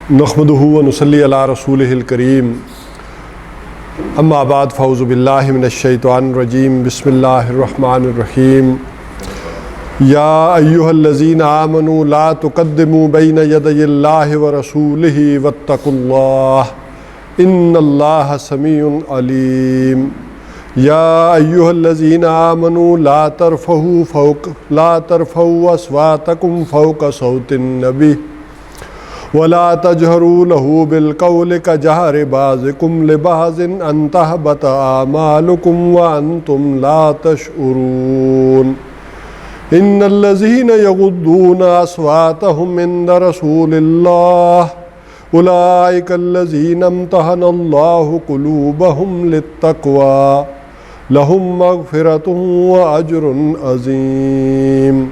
نحمدہ و نصلی علی رسولہ الکریم اما بعد فاعوذ باللہ من الشیطان الرجیم بسم اللہ الرحمن الرحیم یا ایہا الذین آمنوا لا تقدموا بین یدی اللہ ورسولہ واتقوا اللہ ان اللہ سمیع علیم یا ایہا الذین آمنوا لا ترفعوا اصواتکم فوق صوت النبی ولا تجهروا له بالقول كجهر بعضكم لبعض أن تحبط أعمالكم وأنتم لا تشعرون إن الذين يغضون أصواتهم عند رسول الله أولئك الذين امتحن الله قلوبهم للتقوى لهم مغفرة وأجر عظيم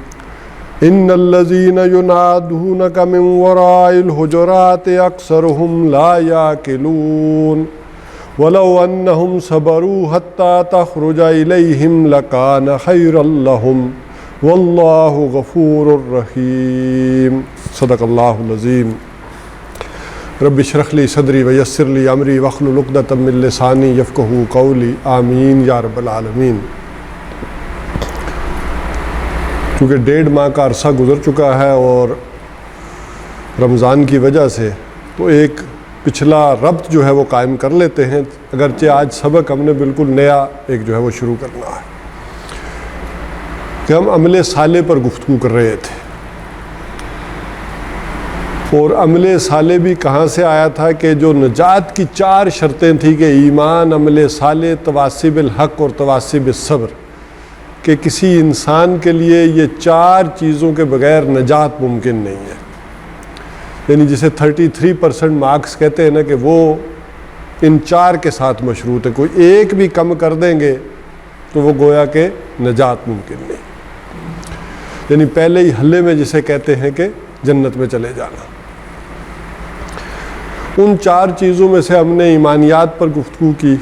ان الذين ينادونك من وراء الحجرات اكثرهم لا يعقلون ولو انهم صبروا حتى تخرج اليهم لكان خيرا لهم والله غفور رحيم صدق الله العظيم رب اشرح لي صدري ويسر لي امري واحلل عقدة من لساني يفقهوا قولي آمين یا رب العالمین۔ چونکہ 1.5 ماہ کا عرصہ گزر چکا ہے اور رمضان کی وجہ سے تو ایک پچھلا ربط جو ہے وہ قائم کر لیتے ہیں، اگرچہ آج سبق ہم نے بالکل نیا ایک جو ہے وہ شروع کرنا ہے کہ ہم عمل صالح پر گفتگو کر رہے تھے، اور عمل صالح بھی کہاں سے آیا تھا کہ جو نجات کی 4 شرطیں تھیں کہ ایمان، عمل صالح، تواصی بالحق اور تواصی بالصبر، کہ کسی انسان کے لیے یہ 4 چیزوں کے بغیر نجات ممکن نہیں ہے۔ یعنی جسے 33% مارکس کہتے ہیں نا کہ وہ ان 4 کے ساتھ مشروط ہے، کوئی ایک بھی کم کر دیں گے تو وہ گویا کہ نجات ممکن نہیں۔ یعنی پہلے ہی حلے میں جسے کہتے ہیں کہ جنت میں چلے جانا۔ ان 4 چیزوں میں سے ہم نے ایمانیات پر گفتگو کی،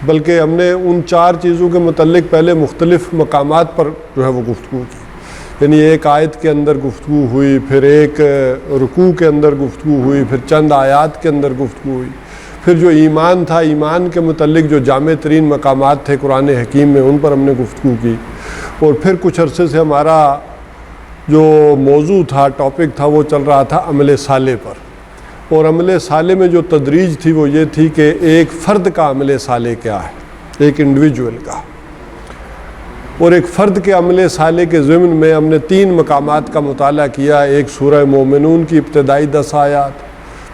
بلکہ ہم نے ان 4 چیزوں کے متعلق پہلے مختلف مقامات پر جو ہے وہ گفتگو کی۔ یعنی ایک آیت کے اندر گفتگو ہوئی، پھر ایک رکوع کے اندر گفتگو ہوئی، پھر چند آیات کے اندر گفتگو ہوئی، پھر جو ایمان تھا، ایمان کے متعلق جو جامع ترین مقامات تھے قرآن حکیم میں، ان پر ہم نے گفتگو کی، اور پھر کچھ عرصے سے ہمارا جو موضوع تھا، ٹاپک تھا، وہ چل رہا تھا عمل صالح پر۔ اور عمل صالح میں جو تدریج تھی وہ یہ تھی کہ ایک فرد کا عمل صالح کیا ہے، ایک انڈیویجول کا، اور ایک فرد کے عمل صالح کے ضمن میں ہم نے 3 مقامات کا مطالعہ کیا۔ ایک سورہ مومنون کی ابتدائی 10 آیات،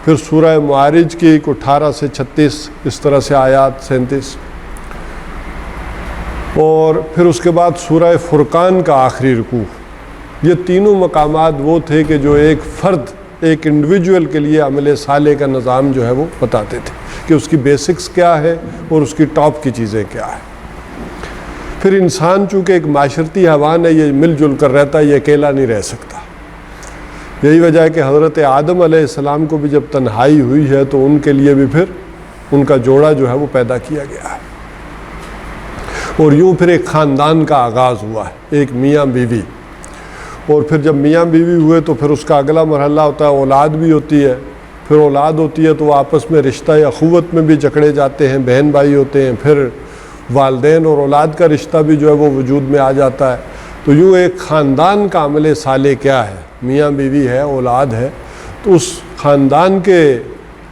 پھر سورہ معارج کی 18 سے 36 اس طرح سے آیات 37، اور پھر اس کے بعد سورہ فرقان کا آخری رکوع۔ یہ تینوں مقامات وہ تھے کہ جو ایک فرد، ایک انڈیویجول کے لیے عمل صالح کا نظام جو ہے وہ بتاتے تھے کہ اس کی بیسکس کیا ہے اور اس کی ٹاپ کی چیزیں کیا ہے۔ پھر انسان چونکہ ایک معاشرتی حیوان ہے، یہ مل جل کر رہتا ہے، یہ اکیلا نہیں رہ سکتا۔ یہی وجہ ہے کہ حضرت آدم علیہ السلام کو بھی جب تنہائی ہوئی ہے تو ان کے لیے بھی پھر ان کا جوڑا جو ہے وہ پیدا کیا گیا ہے، اور یوں پھر ایک خاندان کا آغاز ہوا ہے، ایک میاں بیوی، اور پھر جب میاں بیوی ہوئے تو پھر اس کا اگلا مرحلہ ہوتا ہے اولاد بھی ہوتی ہے۔ پھر اولاد ہوتی ہے تو وہ آپس میں رشتہ یا اخوت میں بھی جکڑے جاتے ہیں، بہن بھائی ہوتے ہیں، پھر والدین اور اولاد کا رشتہ بھی جو ہے وہ وجود میں آ جاتا ہے۔ تو یوں ایک خاندان کا عمل صالح کیا ہے، میاں بیوی ہے، اولاد ہے، تو اس خاندان کے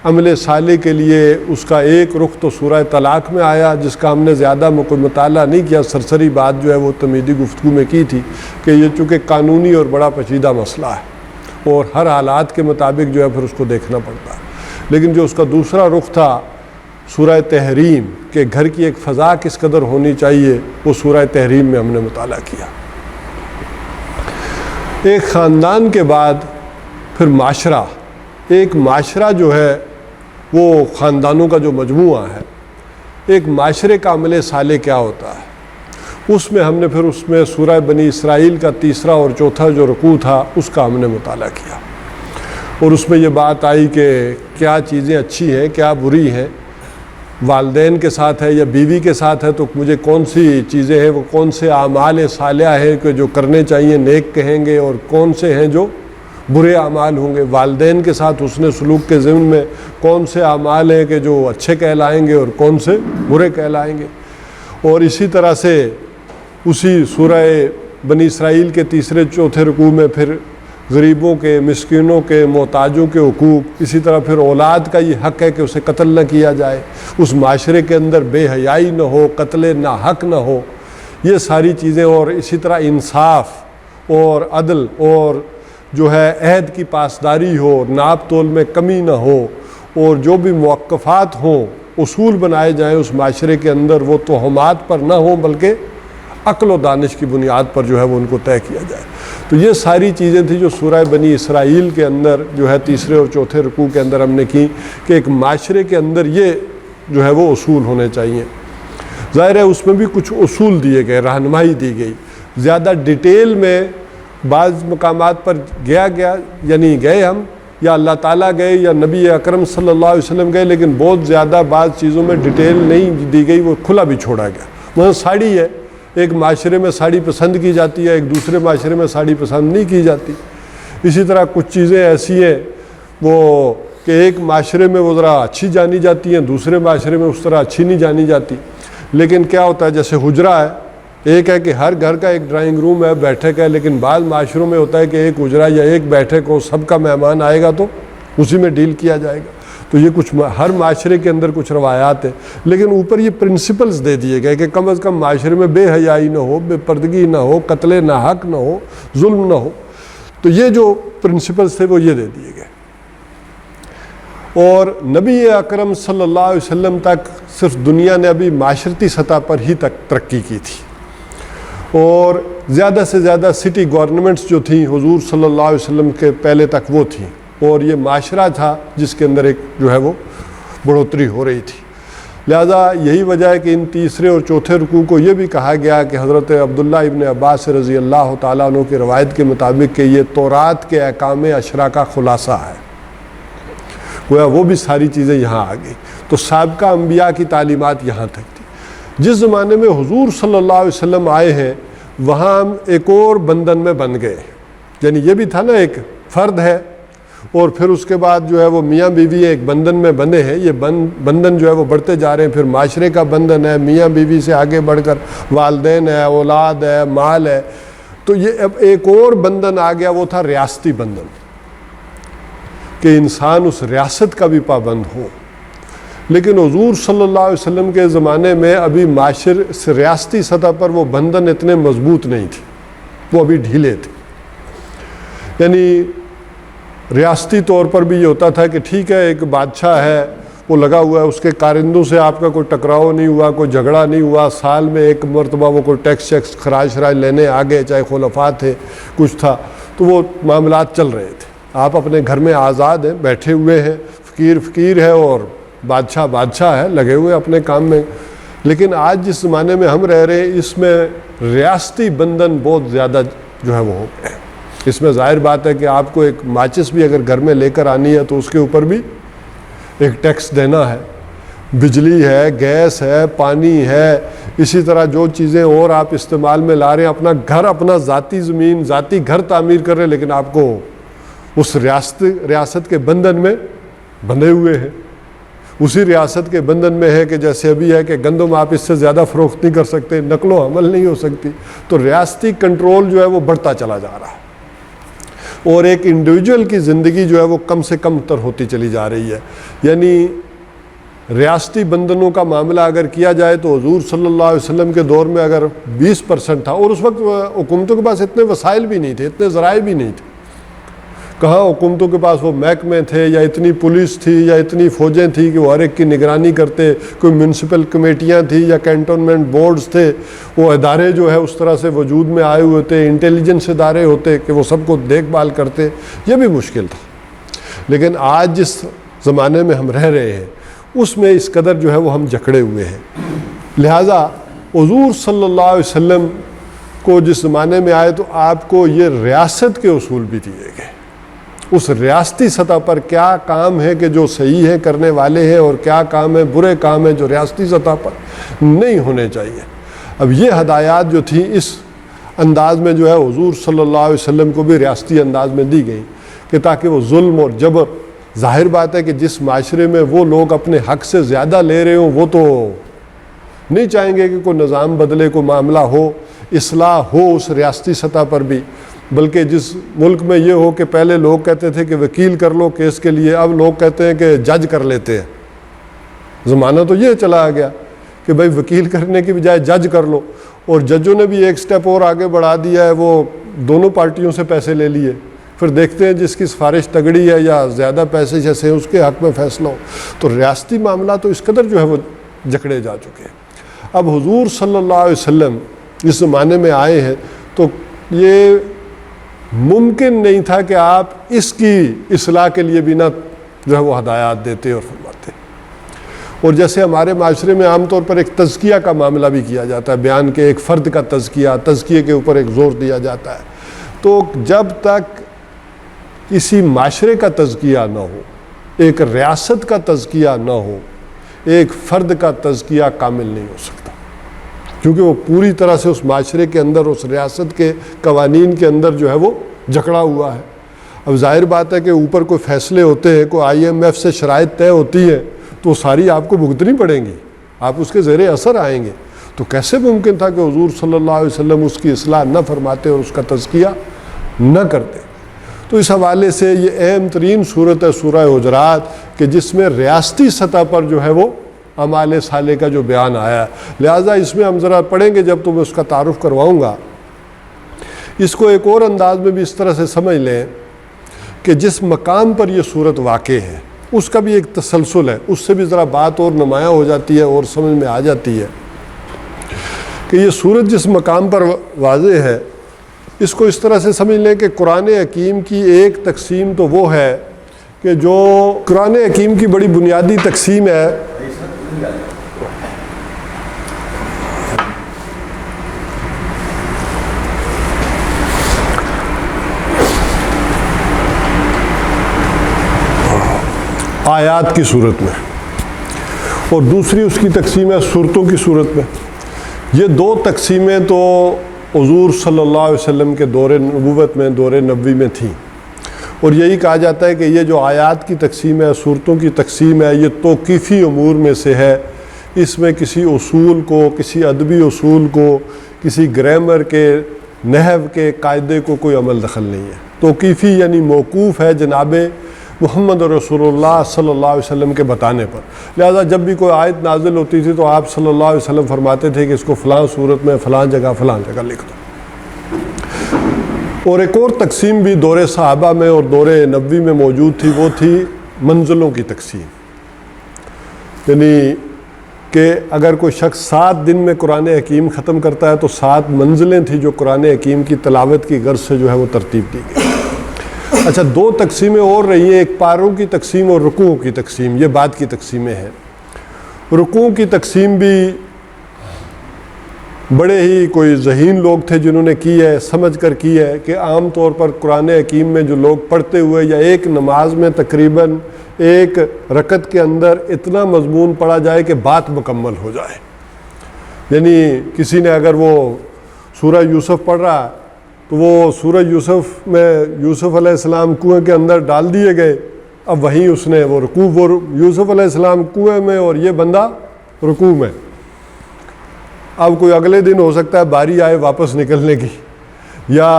عمل صالح کے لیے اس کا ایک رخ تو سورہ طلاق میں آیا، جس کا ہم نے زیادہ مطالعہ نہیں کیا، سرسری بات جو ہے وہ تمیدی گفتگو میں کی تھی کہ یہ چونکہ قانونی اور بڑا پیچیدہ مسئلہ ہے اور ہر حالات کے مطابق جو ہے پھر اس کو دیکھنا پڑتا ہے۔ لیکن جو اس کا دوسرا رخ تھا سورہ تحریم، کہ گھر کی ایک فضا کس قدر ہونی چاہیے، وہ سورہ تحریم میں ہم نے مطالعہ کیا۔ ایک خاندان کے بعد پھر معاشرہ، ایک معاشرہ جو ہے وہ خاندانوں کا جو مجموعہ ہے، ایک معاشرے کا عمل صالح کیا ہوتا ہے، اس میں ہم نے پھر اس میں سورہ بنی اسرائیل کا 3 اور 4 جو رکوع تھا اس کا ہم نے مطالعہ کیا، اور اس میں یہ بات آئی کہ کیا چیزیں اچھی ہیں، کیا بری ہیں، والدین کے ساتھ ہے یا بیوی کے ساتھ ہے تو مجھے کون سی چیزیں ہیں، وہ کون سے اعمال صالحہ ہیں کہ جو کرنے چاہیے، نیک کہیں گے، اور کون سے ہیں جو برے اعمال ہوں گے، والدین کے ساتھ حسن سلوک کے ضمن میں کون سے اعمال ہیں کہ جو اچھے کہلائیں گے اور کون سے برے کہلائیں گے۔ اور اسی طرح سے اسی سورہ بنی اسرائیل کے تیسرے چوتھے رکوع میں پھر غریبوں کے، مسکینوں کے، محتاجوں کے حقوق، اسی طرح پھر اولاد کا یہ حق ہے کہ اسے قتل نہ کیا جائے، اس معاشرے کے اندر بے حیائی نہ ہو، قتل ناحق نہ ہو، یہ ساری چیزیں، اور اسی طرح انصاف اور عدل اور جو ہے عہد کی پاسداری ہو، ناپ تول میں کمی نہ ہو، اور جو بھی موقفات ہوں، اصول بنائے جائیں اس معاشرے کے اندر، وہ توہمات پر نہ ہوں بلکہ عقل و دانش کی بنیاد پر جو ہے وہ ان کو طے کیا جائے۔ تو یہ ساری چیزیں تھیں جو سورہ بنی اسرائیل کے اندر جو ہے تیسرے اور چوتھے رکوع کے اندر ہم نے کی کہ ایک معاشرے کے اندر یہ جو ہے وہ اصول ہونے چاہیے۔ ظاہر ہے اس میں بھی کچھ اصول دیے گئے، رہنمائی دی گئی، زیادہ ڈیٹیل میں بعض مقامات پر یعنی گئے ہم، یا اللہ تعالیٰ گئے یا نبی اکرم صلی اللہ علیہ وسلم گئے، لیکن بہت زیادہ بعض چیزوں میں ڈیٹیل نہیں دی گئی، وہ کھلا بھی چھوڑا گیا۔ مثلا ساڑی ہے، ایک معاشرے میں ساڑی پسند کی جاتی ہے، ایک دوسرے معاشرے میں ساڑی پسند نہیں کی جاتی۔ اسی طرح کچھ چیزیں ایسی ہیں وہ کہ ایک معاشرے میں وہ ذرا اچھی جانی جاتی ہیں، دوسرے معاشرے میں اس طرح اچھی نہیں جانی جاتی۔ لیکن کیا ہوتا ہے، جیسے حجرہ ہے، ایک ہے کہ ہر گھر کا ایک ڈرائنگ روم ہے، بیٹھک ہے، لیکن بعض معاشروں میں ہوتا ہے کہ ایک حجرہ یا ایک بیٹھک ہو، سب کا مہمان آئے گا تو اسی میں ڈیل کیا جائے گا۔ تو یہ کچھ ہر معاشرے کے اندر کچھ روایات ہیں، لیکن اوپر یہ پرنسپلز دے دیے گئے کہ کم از کم معاشرے میں بے حیائی نہ ہو، بے پردگی نہ ہو، قتل ناحق نہ ہو، ظلم نہ ہو۔ تو یہ جو پرنسپلز تھے وہ یہ دے دیے گئے۔ اور نبی اکرم صلی اللہ علیہ وسلم تک صرف دنیا نے ابھی معاشرتی سطح پر ہی تک ترقی کی تھی، اور زیادہ سے زیادہ سٹی گورنمنٹس جو تھیں حضور صلی اللہ علیہ وسلم کے پہلے تک وہ تھیں، اور یہ معاشرہ تھا جس کے اندر ایک جو ہے وہ بڑھوتری ہو رہی تھی۔ لہذا یہی وجہ ہے کہ ان تیسرے اور چوتھے رکوع کو یہ بھی کہا گیا کہ حضرت عبداللہ ابن عباس رضی اللہ تعالیٰ عنہ کی روایت کے مطابق کہ یہ تورات کے احکام عشرہ کا خلاصہ ہے، گویا وہ بھی ساری چیزیں یہاں آ گئی۔ تو سابقہ انبیاء کی تعلیمات یہاں تک تھی۔ جس زمانے میں حضور صلی اللہ علیہ وسلم آئے ہیں وہاں ہم ایک اور بندھن میں بن گئے، یعنی یہ بھی تھا نا، ایک فرد ہے اور پھر اس کے بعد جو ہے وہ میاں بیوی ایک بندھن میں بندھے ہیں، یہ بندھن جو ہے وہ بڑھتے جا رہے ہیں، پھر معاشرے کا بندھن ہے، میاں بیوی سے آگے بڑھ کر والدین ہے، اولاد ہے، مال ہے۔ تو یہ اب ایک اور بندھن آ گیا، وہ تھا ریاستی بندھن، کہ انسان اس ریاست کا بھی پابند ہو۔ لیکن حضور صلی اللہ علیہ وسلم کے زمانے میں ابھی ریاستی سطح پر وہ بندھن اتنے مضبوط نہیں تھے، وہ ابھی ڈھیلے تھے۔ یعنی ریاستی طور پر بھی یہ ہوتا تھا کہ ٹھیک ہے ایک بادشاہ ہے، وہ لگا ہوا ہے، اس کے کارندوں سے آپ کا کوئی ٹکراؤ نہیں ہوا، کوئی جھگڑا نہیں ہوا، سال میں ایک مرتبہ وہ کوئی ٹیکس خراج شراج لینے آگے، چاہے خلفاء تھے، کچھ تھا، تو وہ معاملات چل رہے تھے۔ آپ اپنے گھر میں آزاد ہیں، بیٹھے ہوئے ہیں، فقیر ہے اور بادشاہ ہے، لگے ہوئے اپنے کام میں۔ لیکن آج جس زمانے میں ہم رہ رہے ہیں اس میں ریاستی بندھن بہت زیادہ جو ہے وہ ہو گئے۔ اس میں ظاہر بات ہے کہ آپ کو ایک ماچس بھی اگر گھر میں لے کر آنی ہے تو اس کے اوپر بھی ایک ٹیکس دینا ہے، بجلی ہے، گیس ہے، پانی ہے، اسی طرح جو چیزیں اور آپ استعمال میں لا رہے ہیں، اپنا گھر، اپنا ذاتی زمین، ذاتی گھر تعمیر کر رہے ہیں، لیکن آپ کو اس ریاست کے بندھن میں بندھے ہوئے ہیں۔ اسی ریاست کے بندھن میں ہے کہ جیسے ابھی ہے کہ گندم آپ اس سے زیادہ فروخت نہیں کر سکتے، نقل و حمل نہیں ہو سکتی، تو ریاستی کنٹرول جو ہے وہ بڑھتا چلا جا رہا ہے، اور ایک انڈیویجول کی زندگی جو ہے وہ کم سے کم تر ہوتی چلی جا رہی ہے۔ یعنی ریاستی بندھنوں کا معاملہ اگر کیا جائے تو حضور صلی اللہ علیہ وسلم کے دور میں اگر 20% تھا، اور اس وقت حکومتوں کے پاس اتنے وسائل بھی نہیں تھے، اتنے ذرائع بھی نہیں تھے، کہاں حکومتوں کے پاس وہ محکمے تھے یا اتنی پولیس تھی یا اتنی فوجیں تھیں کہ وہ ہر ایک کی نگرانی کرتے، کوئی میونسپل کمیٹیاں تھیں یا کینٹونمنٹ بورڈز تھے، وہ ادارے جو ہے اس طرح سے وجود میں آئے ہوئے تھے، انٹیلیجنس ادارے ہوتے کہ وہ سب کو دیکھ بھال کرتے، یہ بھی مشکل تھا۔ لیکن آج جس زمانے میں ہم رہ رہے ہیں اس میں اس قدر جو ہے وہ ہم جکڑے ہوئے ہیں۔ لہٰذا حضور صلی اللہ علیہ وسلم کو جس زمانے میں آئے تو آپ کو یہ ریاست کے اصول بھی دیے گئے، اس ریاستی سطح پر کیا کام ہے کہ جو صحیح ہے کرنے والے ہیں، اور کیا کام ہے، برے کام ہیں جو ریاستی سطح پر نہیں ہونے چاہیے۔ اب یہ ہدایات جو تھیں اس انداز میں جو ہے حضور صلی اللہ علیہ وسلم کو بھی ریاستی انداز میں دی گئی کہ تاکہ وہ ظلم اور جبر، ظاہر بات ہے کہ جس معاشرے میں وہ لوگ اپنے حق سے زیادہ لے رہے ہوں وہ تو نہیں چاہیں گے کہ کوئی نظام بدلے، کوئی معاملہ ہو، اصلاح ہو اس ریاستی سطح پر بھی، بلکہ جس ملک میں یہ ہو کہ پہلے لوگ کہتے تھے کہ وکیل کر لو کیس کے لیے، اب لوگ کہتے ہیں کہ جج کر لیتے ہیں۔ زمانہ تو یہ چلا آ گیا کہ بھائی وکیل کرنے کی بجائے جج کر لو، اور ججوں نے بھی ایک سٹیپ اور آگے بڑھا دیا ہے، وہ دونوں پارٹیوں سے پیسے لے لیے، پھر دیکھتے ہیں جس کی سفارش تگڑی ہے یا زیادہ پیسے جیسے ہیں اس کے حق میں فیصلہ ہو۔ تو ریاستی معاملہ تو اس قدر جو ہے وہ جکڑے جا چکے ہیں۔ اب حضور صلی اللہ علیہ وسلم اس زمانے میں آئے ہیں تو یہ ممکن نہیں تھا کہ آپ اس کی اصلاح کے لیے بھی نہ جو ہے وہ ہدایات دیتے اور فرماتے۔ اور جیسے ہمارے معاشرے میں عام طور پر ایک تزکیہ کا معاملہ بھی کیا جاتا ہے، بیان کے ایک فرد کا تزکیے کے اوپر ایک زور دیا جاتا ہے، تو جب تک کسی معاشرے کا تزکیہ نہ ہو، ایک ریاست کا تزکیہ نہ ہو، ایک فرد کا تزکیہ کامل نہیں ہو سکتا، کیونکہ وہ پوری طرح سے اس معاشرے کے اندر، اس ریاست کے قوانین کے اندر جو ہے وہ جکڑا ہوا ہے۔ اب ظاہر بات ہے کہ اوپر کوئی فیصلے ہوتے ہیں، کوئی IMF سے شرائط طے ہوتی ہے تو ساری آپ کو بھگتنی پڑیں گی، آپ اس کے زیر اثر آئیں گے۔ تو کیسے ممکن تھا کہ حضور صلی اللہ علیہ وسلم اس کی اصلاح نہ فرماتے اور اس کا تزکیہ نہ کرتے؟ تو اس حوالے سے یہ اہم ترین صورت ہے سورہ حجرات، کہ جس میں ریاستی سطح پر جو ہے وہ اعمال صالح کا جو بیان آیا ہے۔ لہٰذا اس میں ہم ذرا پڑھیں گے جب تو میں اس کا تعارف کرواؤں گا۔ اس کو ایک اور انداز میں بھی اس طرح سے سمجھ لیں کہ جس مقام پر یہ صورت واقع ہے اس کا بھی ایک تسلسل ہے، اس سے بھی ذرا بات اور نمایاں ہو جاتی ہے اور سمجھ میں آ جاتی ہے کہ یہ صورت جس مقام پر واضح ہے، اس کو اس طرح سے سمجھ لیں کہ قرآن حکیم کی ایک تقسیم تو وہ ہے کہ جو قرآن حکیم کی بڑی بنیادی تقسیم ہے، آیات کی صورت میں، اور دوسری اس کی تقسیم ہے صورتوں کی صورت میں۔ یہ دو تقسیمیں تو حضور صلی اللہ علیہ وسلم کے دور نبوت میں، دور نبوی میں تھیں، اور یہی کہا جاتا ہے کہ یہ جو آیات کی تقسیم ہے، صورتوں کی تقسیم ہے، یہ توقیفی امور میں سے ہے۔ اس میں کسی اصول کو، کسی ادبی اصول کو، کسی گرامر کے، نحو کے قاعدے کو کوئی عمل دخل نہیں ہے۔ توقیفی یعنی موقوف ہے جناب محمد رسول اللہ صلی اللہ علیہ وسلم کے بتانے پر۔ لہذا جب بھی کوئی آیت نازل ہوتی تھی تو آپ صلی اللہ علیہ وسلم فرماتے تھے کہ اس کو فلاں صورت میں فلاں جگہ لکھ دو۔ اور ایک اور تقسیم بھی دور صحابہ میں اور دور نبوی میں موجود تھی، وہ تھی منزلوں کی تقسیم، یعنی کہ اگر کوئی شخص 7 دن میں قرآن حکیم ختم کرتا ہے تو 7 منزلیں تھیں جو قرآن حکیم کی تلاوت کی غرض سے جو ہے وہ ترتیب دی گئی۔ اچھا، 2 تقسیمیں اور رہی ہیں، ایک پاروں کی تقسیم اور رکوع کی تقسیم، یہ بعد کی تقسیمیں ہیں۔ رکوع کی تقسیم بھی بڑے ہی کوئی ذہین لوگ تھے جنہوں نے کی ہے، سمجھ کر کی ہے کہ عام طور پر قرآن حکیم میں جو لوگ پڑھتے ہوئے یا ایک نماز میں تقریباً ایک رکعت کے اندر اتنا مضمون پڑھا جائے کہ بات مکمل ہو جائے، یعنی کسی نے اگر وہ سورہ یوسف پڑھ رہا تو وہ سورہ یوسف میں یوسف علیہ السلام کنویں کے اندر ڈال دیے گئے، اب وہیں اس نے وہ رکوع، وہ یوسف علیہ السلام کنویں میں اور یہ بندہ رکوع میں۔ اب کوئی اگلے دن ہو سکتا ہے باری آئے واپس نکلنے کی، یا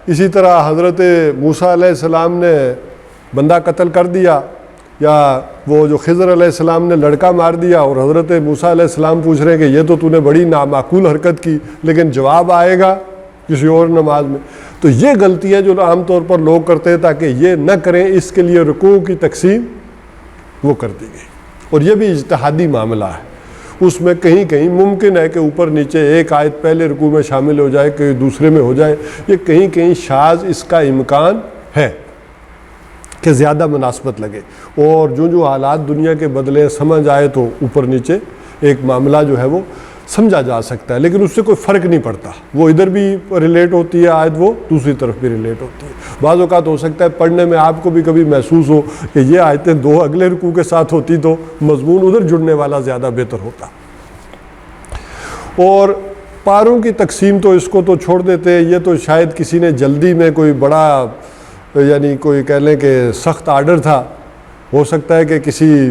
اسی طرح حضرت موسیٰ علیہ السلام نے بندہ قتل کر دیا، یا وہ جو خضر علیہ السلام نے لڑکا مار دیا اور حضرت موسیٰ علیہ السلام پوچھ رہے ہیں کہ یہ تو نے بڑی نامعقول حرکت کی، لیکن جواب آئے گا کسی اور نماز میں۔ تو یہ غلطیاں جو عام طور پر لوگ کرتے ہیں، تاکہ یہ نہ کریں اس کے لیے رکوع کی تقسیم وہ کر دی گئی، اور یہ بھی اجتہادی معاملہ ہے۔ اس میں کہیں کہیں ممکن ہے کہ اوپر نیچے ایک آیت پہلے رکوع میں شامل ہو جائے، کہیں دوسرے میں ہو جائے، یہ کہیں کہیں شاذ اس کا امکان ہے کہ زیادہ مناسبت لگے، اور جو حالات دنیا کے بدلے سمجھ آئے تو اوپر نیچے ایک معاملہ جو ہے وہ سمجھا جا سکتا ہے، لیکن اس سے کوئی فرق نہیں پڑتا، وہ ادھر بھی ریلیٹ ہوتی ہے آیت، وہ دوسری طرف بھی ریلیٹ ہوتی ہے۔ بعض اوقات ہو سکتا ہے پڑھنے میں آپ کو بھی کبھی محسوس ہو کہ یہ آیتیں 2 اگلے رکوع کے ساتھ ہوتی تو مضمون ادھر جڑنے والا زیادہ بہتر ہوتا۔ اور پاروں کی تقسیم تو اس کو تو چھوڑ دیتے ہیں، یہ تو شاید کسی نے جلدی میں کوئی بڑا یعنی کوئی کہہ لیں کہ سخت آرڈر تھا، ہو سکتا ہے کہ کسی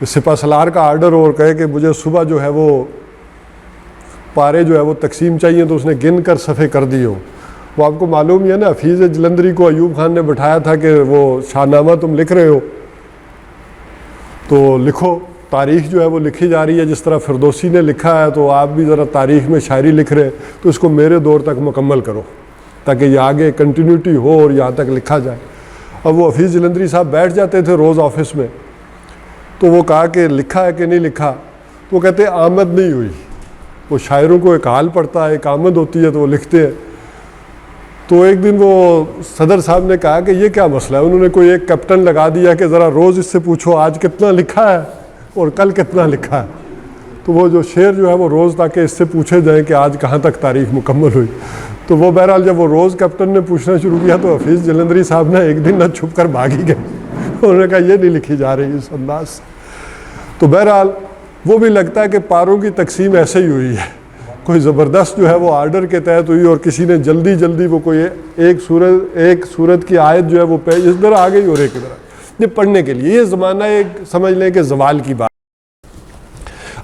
سپہ سالار کا آرڈر اور کہے کہ مجھے صبح جو ہے وہ پارے جو ہے وہ تقسیم چاہیے، تو اس نے گن کر صفحے کر دی ہو۔ وہ آپ کو معلوم ہی ہے نا، حفیظ جلندری کو ایوب خان نے بٹھایا تھا کہ وہ شاہ نامہ تم لکھ رہے ہو تو لکھو، تاریخ جو ہے وہ لکھی جا رہی ہے جس طرح فردوسی نے لکھا ہے، تو آپ بھی ذرا تاریخ میں شاعری لکھ رہے ہیں تو اس کو میرے دور تک مکمل کرو تاکہ یہ آگے کنٹینیوٹی ہو اور یہاں تک لکھا جائے۔ اب وہ حفیظ جلندری صاحب بیٹھ جاتے تھے روز آفس میں، تو وہ کہا کہ لکھا ہے کہ نہیں لکھا، تو وہ کہتے آمد نہیں ہوئی۔ وہ شاعروں کو ایک حال پڑتا ہے، ایک آمد ہوتی ہے تو وہ لکھتے ہیں۔ تو ایک دن وہ صدر صاحب نے کہا کہ یہ کیا مسئلہ ہے، انہوں نے کوئی ایک کیپٹن لگا دیا کہ ذرا روز اس سے پوچھو آج کتنا لکھا ہے اور کل کتنا لکھا ہے، تو وہ جو شعر جو ہے وہ روز تاکہ اس سے پوچھے جائیں کہ آج کہاں تک تاریخ مکمل ہوئی۔ تو وہ بہرحال جب وہ روز کیپٹن نے پوچھنا شروع کیا تو حفیظ جلندری صاحب نے ایک دن نہ چھپ کر بھاگ ہی گئے، انہوں نے کہا یہ نہیں لکھی جا رہی اس انداز سے۔ تو بہرحال وہ بھی لگتا ہے کہ پاروں کی تقسیم ایسے ہی ہوئی ہے، کوئی زبردست جو ہے وہ آرڈر کے تحت ہوئی اور کسی نے جلدی جلدی وہ کوئی ایک سورت کی آیت جو ہے وہ پیج اس طرح آ گئی اور ایک طرح یہ پڑھنے کے لیے۔ یہ زمانہ ایک سمجھ لیں کہ زوال کی بات۔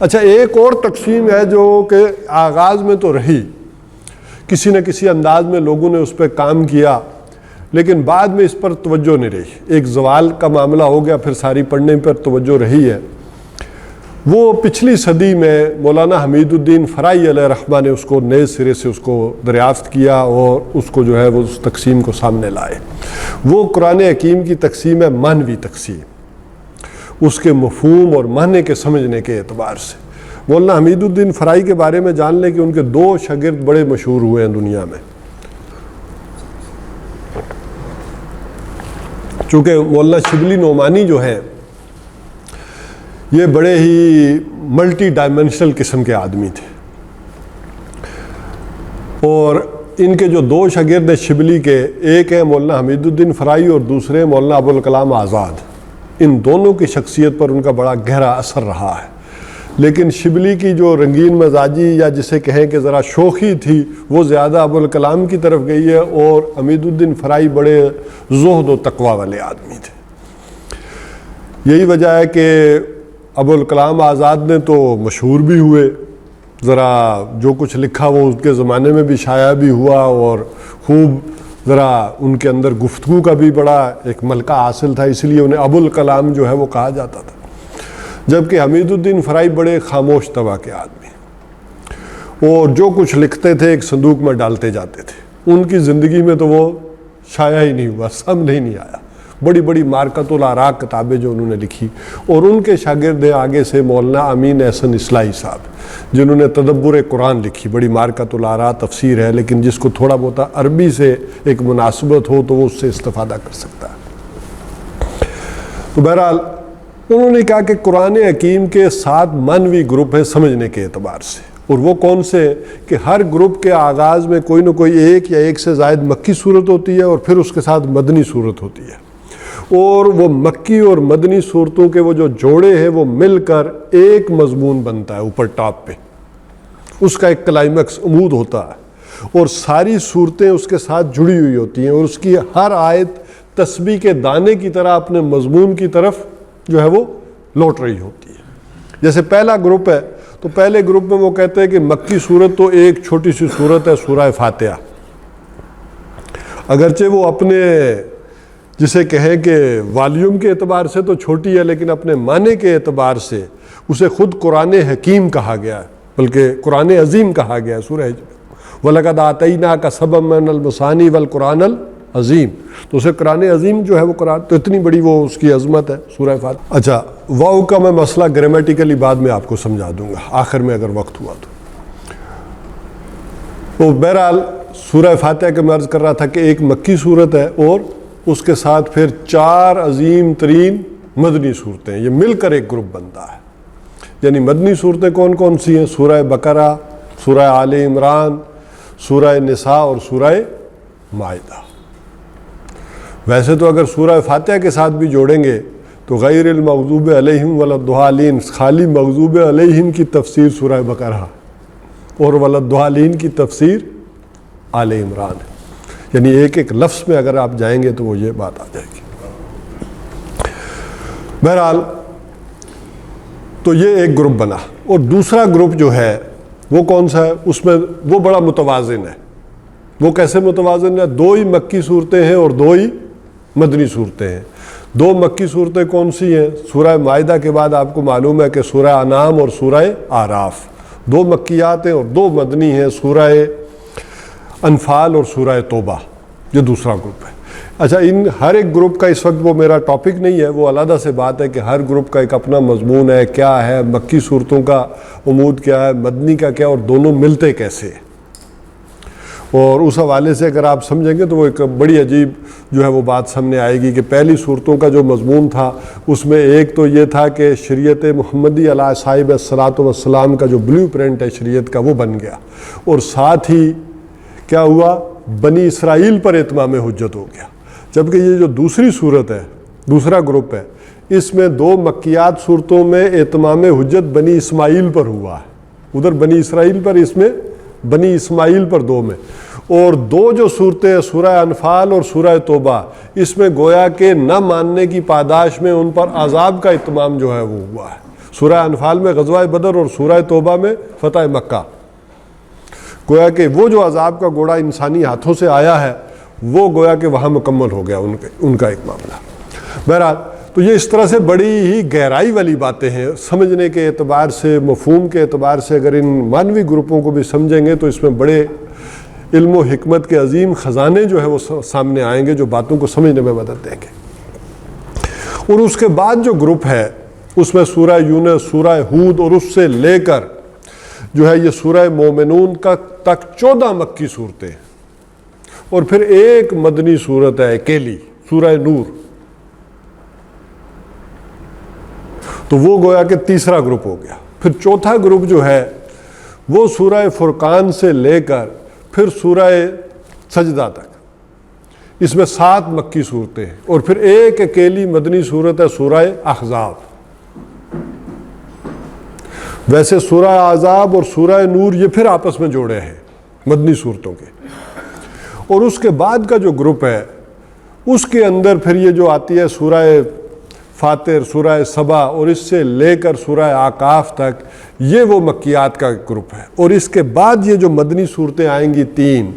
اچھا، ایک اور تقسیم ہے جو کہ آغاز میں تو رہی، کسی نہ کسی انداز میں لوگوں نے اس پہ کام کیا، لیکن بعد میں اس پر توجہ نہیں رہی، ایک زوال کا معاملہ ہو گیا، پھر ساری پڑھنے پر توجہ رہی ہے۔ وہ پچھلی صدی میں مولانا حمید الدین فرائی علیہ رحمہ نے اس کو نئے سرے سے اس کو دریافت کیا اور اس کو جو ہے وہ اس تقسیم کو سامنے لائے۔ وہ قرآن حکیم کی تقسیم ہے معنوی تقسیم، اس کے مفہوم اور معنی کے سمجھنے کے اعتبار سے۔ مولانا حمید الدین فرائی کے بارے میں جان لیں کہ ان کے 2 شاگرد بڑے مشہور ہوئے ہیں دنیا میں۔ چونکہ مولانا شبلی نعمانی جو ہیں یہ بڑے ہی ملٹی ڈائمینشنل قسم کے آدمی تھے، اور ان کے جو 2 شاگرد ہیں شبلی کے، ایک ہے مولانا حمید الدین فرائی اور دوسرے مولانا ابوالکلام آزاد۔ ان دونوں کی شخصیت پر ان کا بڑا گہرا اثر رہا ہے، لیکن شبلی کی جو رنگین مزاجی یا جسے کہیں کہ ذرا شوخی تھی وہ زیادہ ابوالکلام کی طرف گئی ہے، اور حمید الدین فرائی بڑے زہد و تقوی والے آدمی تھے۔ یہی وجہ ہے کہ ابوالکلام آزاد نے تو مشہور بھی ہوئے، ذرا جو کچھ لکھا وہ اس کے زمانے میں بھی شائع بھی ہوا، اور خوب ذرا ان کے اندر گفتگو کا بھی بڑا ایک ملکہ حاصل تھا، اس لیے انہیں ابوالکلام جو ہے وہ کہا جاتا تھا۔ جبکہ حمید الدین فرائی بڑے خاموش طبع کے آدمی، اور جو کچھ لکھتے تھے ایک صندوق میں ڈالتے جاتے تھے، ان کی زندگی میں تو وہ شائع ہی نہیں ہوا، سامنے ہی نہیں آیا۔ بڑی بڑی مارکۃ الاراء کتابیں جو انہوں نے لکھی، اور ان کے شاگرد ہیں آگے سے مولانا امین احسن اصلاحی صاحب جنہوں نے تدبر قرآن لکھی، بڑی مارکۃ الاراء تفسیر ہے، لیکن جس کو تھوڑا بہت عربی سے ایک مناسبت ہو تو وہ اس سے استفادہ کر سکتا ہے۔ تو بہرحال انہوں نے کہا کہ قرآن حکیم کے 7 معنوی گروپ ہیں سمجھنے کے اعتبار سے، اور وہ کون سے کہ ہر گروپ کے آغاز میں کوئی نہ کوئی ایک یا ایک سے زائد مکی صورت ہوتی ہے، اور پھر اس کے ساتھ مدنی صورت ہوتی ہے، اور وہ مکی اور مدنی صورتوں کے وہ جو جوڑے ہیں وہ مل کر ایک مضمون بنتا ہے اوپر ٹاپ پہ، اس کا ایک کلائمیکس عمود ہوتا ہے، اور ساری صورتیں اس کے ساتھ جڑی ہوئی ہوتی ہیں، اور اس کی ہر آیت تسبیح کے دانے کی طرح اپنے مضمون کی طرف جو ہے وہ لوٹ رہی ہوتی ہے۔ جیسے پہلا گروپ ہے تو پہلے گروپ میں وہ کہتے ہیں کہ مکی صورت تو ایک چھوٹی سی صورت ہے، سورہ فاتحہ، اگرچہ وہ اپنے جسے کہیں کہ والیوم کے اعتبار سے تو چھوٹی ہے، لیکن اپنے معنی کے اعتبار سے اسے خود قرآن حکیم کہا گیا ہے، بلکہ قرآن عظیم کہا گیا ہے سورہ وَلَقَدْ آتَيْنَاكَ سَبْعًا مِنَ الْمَثَانِي وَالْقُرْآنَ الْعَظِيمِ، تو اسے قرآن عظیم جو ہے وہ قرآن، تو اتنی بڑی وہ اس کی عظمت ہے سورہ فاتحہ۔ اچھا، واو کا میں مسئلہ گرامیٹیکلی بعد میں آپ کو سمجھا دوں گا آخر میں اگر وقت ہوا تو بہرحال سورہ فاتحہ کے میں عرض کر رہا تھا کہ ایک مکی صورت ہے، اور اس کے ساتھ پھر 4 عظیم ترین مدنی صورتیں، یہ مل کر ایک گروپ بنتا ہے۔ یعنی مدنی صورتیں کون کون سی ہیں؟ سورہ بقرہ، سورہ آل عمران، سورہ نساء اور سورہ مائدہ۔ ویسے تو اگر سورہ فاتحہ کے ساتھ بھی جوڑیں گے تو غیر المغضوب علیہم ولا الضالین، خالی مغضوب علیہم کی تفسیر سورہ بقرہ اور ولا الضالین کی تفسیر آل عمران ہے۔ یعنی ایک ایک لفظ میں اگر آپ جائیں گے تو وہ یہ بات آ جائے گی. بہرحال تو یہ ایک گروپ بنا. اور دوسرا گروپ جو ہے وہ کون سا ہے؟ اس میں وہ بڑا متوازن ہے. وہ کیسے متوازن ہے؟ 2 ہی مکی صورتیں ہیں اور 2 ہی مدنی صورتیں ہیں. 2 مکی صورتیں کون سی ہیں؟ سورہ مائدہ کے بعد آپ کو معلوم ہے کہ سورہ انعام اور سورہ اعراف 2 مکیات ہیں اور 2 مدنی ہیں، سورہ انفال اور سورہ توبہ. یہ دوسرا گروپ ہے. اچھا، ان ہر ایک گروپ کا اس وقت وہ میرا ٹاپک نہیں ہے، وہ علیحدہ سے بات ہے کہ ہر گروپ کا ایک اپنا مضمون ہے، کیا ہے مکی صورتوں کا عمود، کیا ہے مدنی کا کیا، اور دونوں ملتے کیسے ہیں. اور اس حوالے سے اگر آپ سمجھیں گے تو وہ ایک بڑی عجیب جو ہے وہ بات سامنے آئے گی کہ پہلی صورتوں کا جو مضمون تھا اس میں ایک تو یہ تھا کہ شریعت محمدی علیہ صاحب الصلاۃ والسلام کا جو بلیو پرنٹ ہے شریعت کا وہ بن گیا، اور ساتھ ہی کیا ہوا، بنی اسرائیل پر اتمام حجت ہو گیا. جبکہ یہ جو دوسری صورت ہے، دوسرا گروپ ہے، اس میں 2 مکیات صورتوں میں اتمام حجت بنی اسماعیل پر ہوا ہے. ادھر بنی اسرائیل پر، اس میں بنی اسماعیل پر 2 میں. اور 2 جو صورتیں سورہ انفال اور سورہ توبہ، اس میں گویا کہ نہ ماننے کی پاداش میں ان پر عذاب کا اتمام جو ہے وہ ہوا ہے. سورہ انفال میں غزوہ بدر اور سورہ توبہ میں فتح مکہ. گویا کہ وہ جو عذاب کا گوڑا انسانی ہاتھوں سے آیا ہے وہ گویا کہ وہاں مکمل ہو گیا ان کا ایک معاملہ. بہرحال تو یہ اس طرح سے بڑی ہی گہرائی والی باتیں ہیں. سمجھنے کے اعتبار سے، مفہوم کے اعتبار سے اگر ان مانوی گروپوں کو بھی سمجھیں گے تو اس میں بڑے علم و حکمت کے عظیم خزانے جو ہے وہ سامنے آئیں گے جو باتوں کو سمجھنے میں مدد دیں گے. اور اس کے بعد جو گروپ ہے اس میں سورہ یونس، سورہ ہود اور اس سے لے کر جو ہے یہ سورہ مومنون تک 14 مکی صورتیں، اور پھر ایک مدنی صورت ہے اکیلی، سورہ نور. تو وہ گویا کہ تیسرا گروپ ہو گیا. پھر چوتھا گروپ جو ہے وہ سورہ فرقان سے لے کر پھر سورہ سجدہ تک، اس میں 7 مکی صورتیں ہیں، اور پھر ایک اکیلی مدنی صورت ہے سورہ احزاب. ویسے سورہ احزاب اور سورہ نور یہ پھر آپس میں جوڑے ہیں مدنی صورتوں کے. اور اس کے بعد کا جو گروپ ہے اس کے اندر پھر یہ جو آتی ہے سورہ فاتر، سورہ سبا اور اس سے لے کر سورہ اعقاف تک، یہ وہ مکیات کا گروپ ہے. اور اس کے بعد یہ جو مدنی صورتیں آئیں گی 3،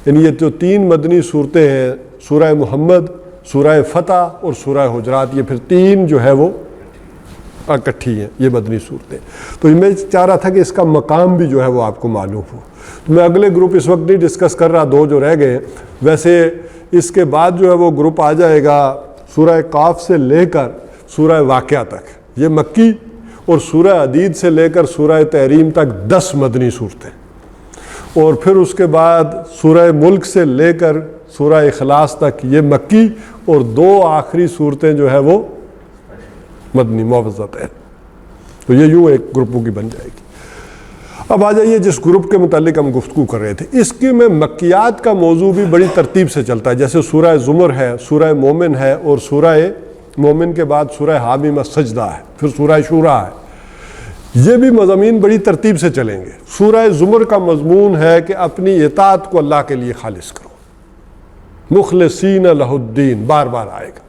یعنی یہ جو 3 مدنی صورتیں ہیں سورہ محمد، سورہ فتح اور سورہ حجرات، یہ پھر 3 جو ہے وہ اکٹھی ہیں یہ مدنی صورتیں. تو میں چاہ رہا تھا کہ اس کا مقام بھی جو ہے وہ آپ کو معلوم ہو. تو میں اگلے گروپ اس وقت نہیں ڈسکس کر رہا، 2 جو رہ گئے. ویسے اس کے بعد جو ہے وہ گروپ آ جائے گا سورہ قاف سے لے کر سورہ واقعہ تک، یہ مکی، اور سورہ حدید سے لے کر سورہ تحریم تک 10 مدنی صورتیں. اور پھر اس کے بعد سورہ ملک سے لے کر سورہ اخلاص تک یہ مکی، اور 2 آخری صورتیں جو ہے وہ مدنی معوذات ہیں. تو یہ یوں ایک گروپوں کی بن جائے گی. اب آ جائیے جس گروپ کے متعلق ہم گفتگو کر رہے تھے، اس کی میں مکیات کا موضوع بھی بڑی ترتیب سے چلتا ہے. جیسے سورہ زمر ہے، سورہ مومن ہے، اور سورہ مومن کے بعد سورہ حامیم السجدہ ہے، پھر سورہ شورا ہے. یہ بھی مضامین بڑی ترتیب سے چلیں گے. سورہ زمر کا مضمون ہے کہ اپنی اطاعت کو اللہ کے لیے خالص کرو، مخلصین لہ الدین، بار بار آئے گا.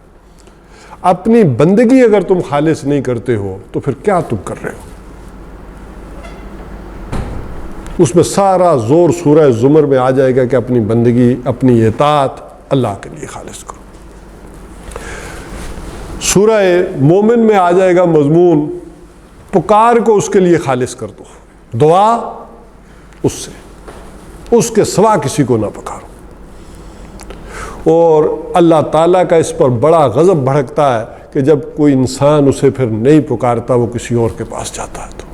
اپنی بندگی اگر تم خالص نہیں کرتے ہو تو پھر کیا تم کر رہے ہو؟ اس میں سارا زور سورہ زمر میں آ جائے گا کہ اپنی بندگی، اپنی اطاعت اللہ کے لیے خالص کرو. سورہ مومن میں آ جائے گا مضمون پکار کو اس کے لیے خالص کر دو، دعا اس سے، اس کے سوا کسی کو نہ پکارو. اور اللہ تعالیٰ کا اس پر بڑا غضب بھڑکتا ہے کہ جب کوئی انسان اسے پھر نہیں پکارتا، وہ کسی اور کے پاس جاتا ہے. تو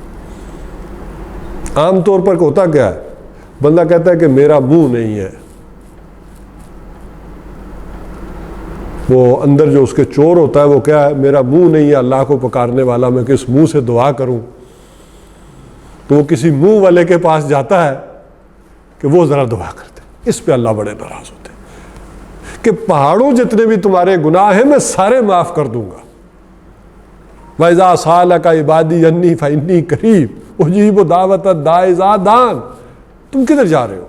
عام طور پر ہوتا کیا ہے، بندہ کہتا ہے کہ میرا منہ نہیں ہے. وہ اندر جو اس کے چور ہوتا ہے وہ کیا ہے، میرا منہ نہیں ہے اللہ کو پکارنے والا، میں کس منہ سے دعا کروں. تو وہ کسی منہ والے کے پاس جاتا ہے کہ وہ ذرا دعا کرتے. اس پہ اللہ بڑے ناراض ہوتے ہیں کہ پہاڑوں جتنے بھی تمہارے گناہ ہیں میں سارے معاف کر دوں گا. وَإِذَا سَأَلَكَ عِبَادِي أَنِّي فَإِنِّي قَرِيبٌ أُجِيبُ دَعْوَةَ الدَّاعِ إِذَا دَعَانِ. تم کدھر جا رہے ہو؟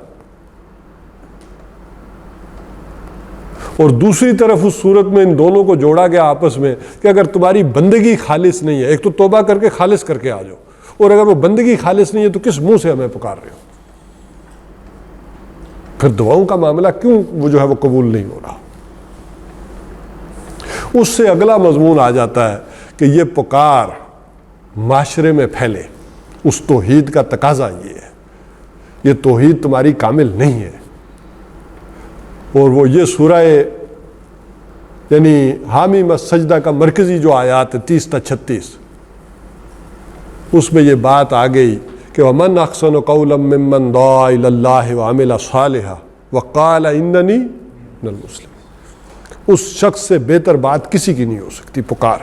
اور دوسری طرف اس صورت میں ان دونوں کو جوڑا گیا آپس میں کہ اگر تمہاری بندگی خالص نہیں ہے، ایک تو توبہ کر کے خالص کر کے آ جاؤ، اور اگر وہ بندگی خالص نہیں ہے تو کس منہ سے ہمیں پکار رہے ہو؟ پھر دعاؤں کا معاملہ کیوں وہ جو ہے وہ قبول نہیں ہو رہا؟ اس سے اگلا مضمون آ جاتا ہے کہ یہ پکار معاشرے میں پھیلے، اس توحید کا تقاضا یہ ہے، یہ توحید تمہاری کامل نہیں ہے۔ اور وہ یہ سورہ یعنی حامیم السجدہ کا مرکزی جو آیات 30 تا 36، اس میں یہ بات آ گئی کہ وَمَنْ أَحْسَنُ قَوْلًا مِّمَّنْ دَعَا إِلَى اللَّهِ وَعَمِلَ صَالِحًا وَقَالَ إِنَّنِي مِنَ الْمُسْلِمِينَ۔ اس شخص سے بہتر بات کسی کی نہیں ہو سکتی پکار۔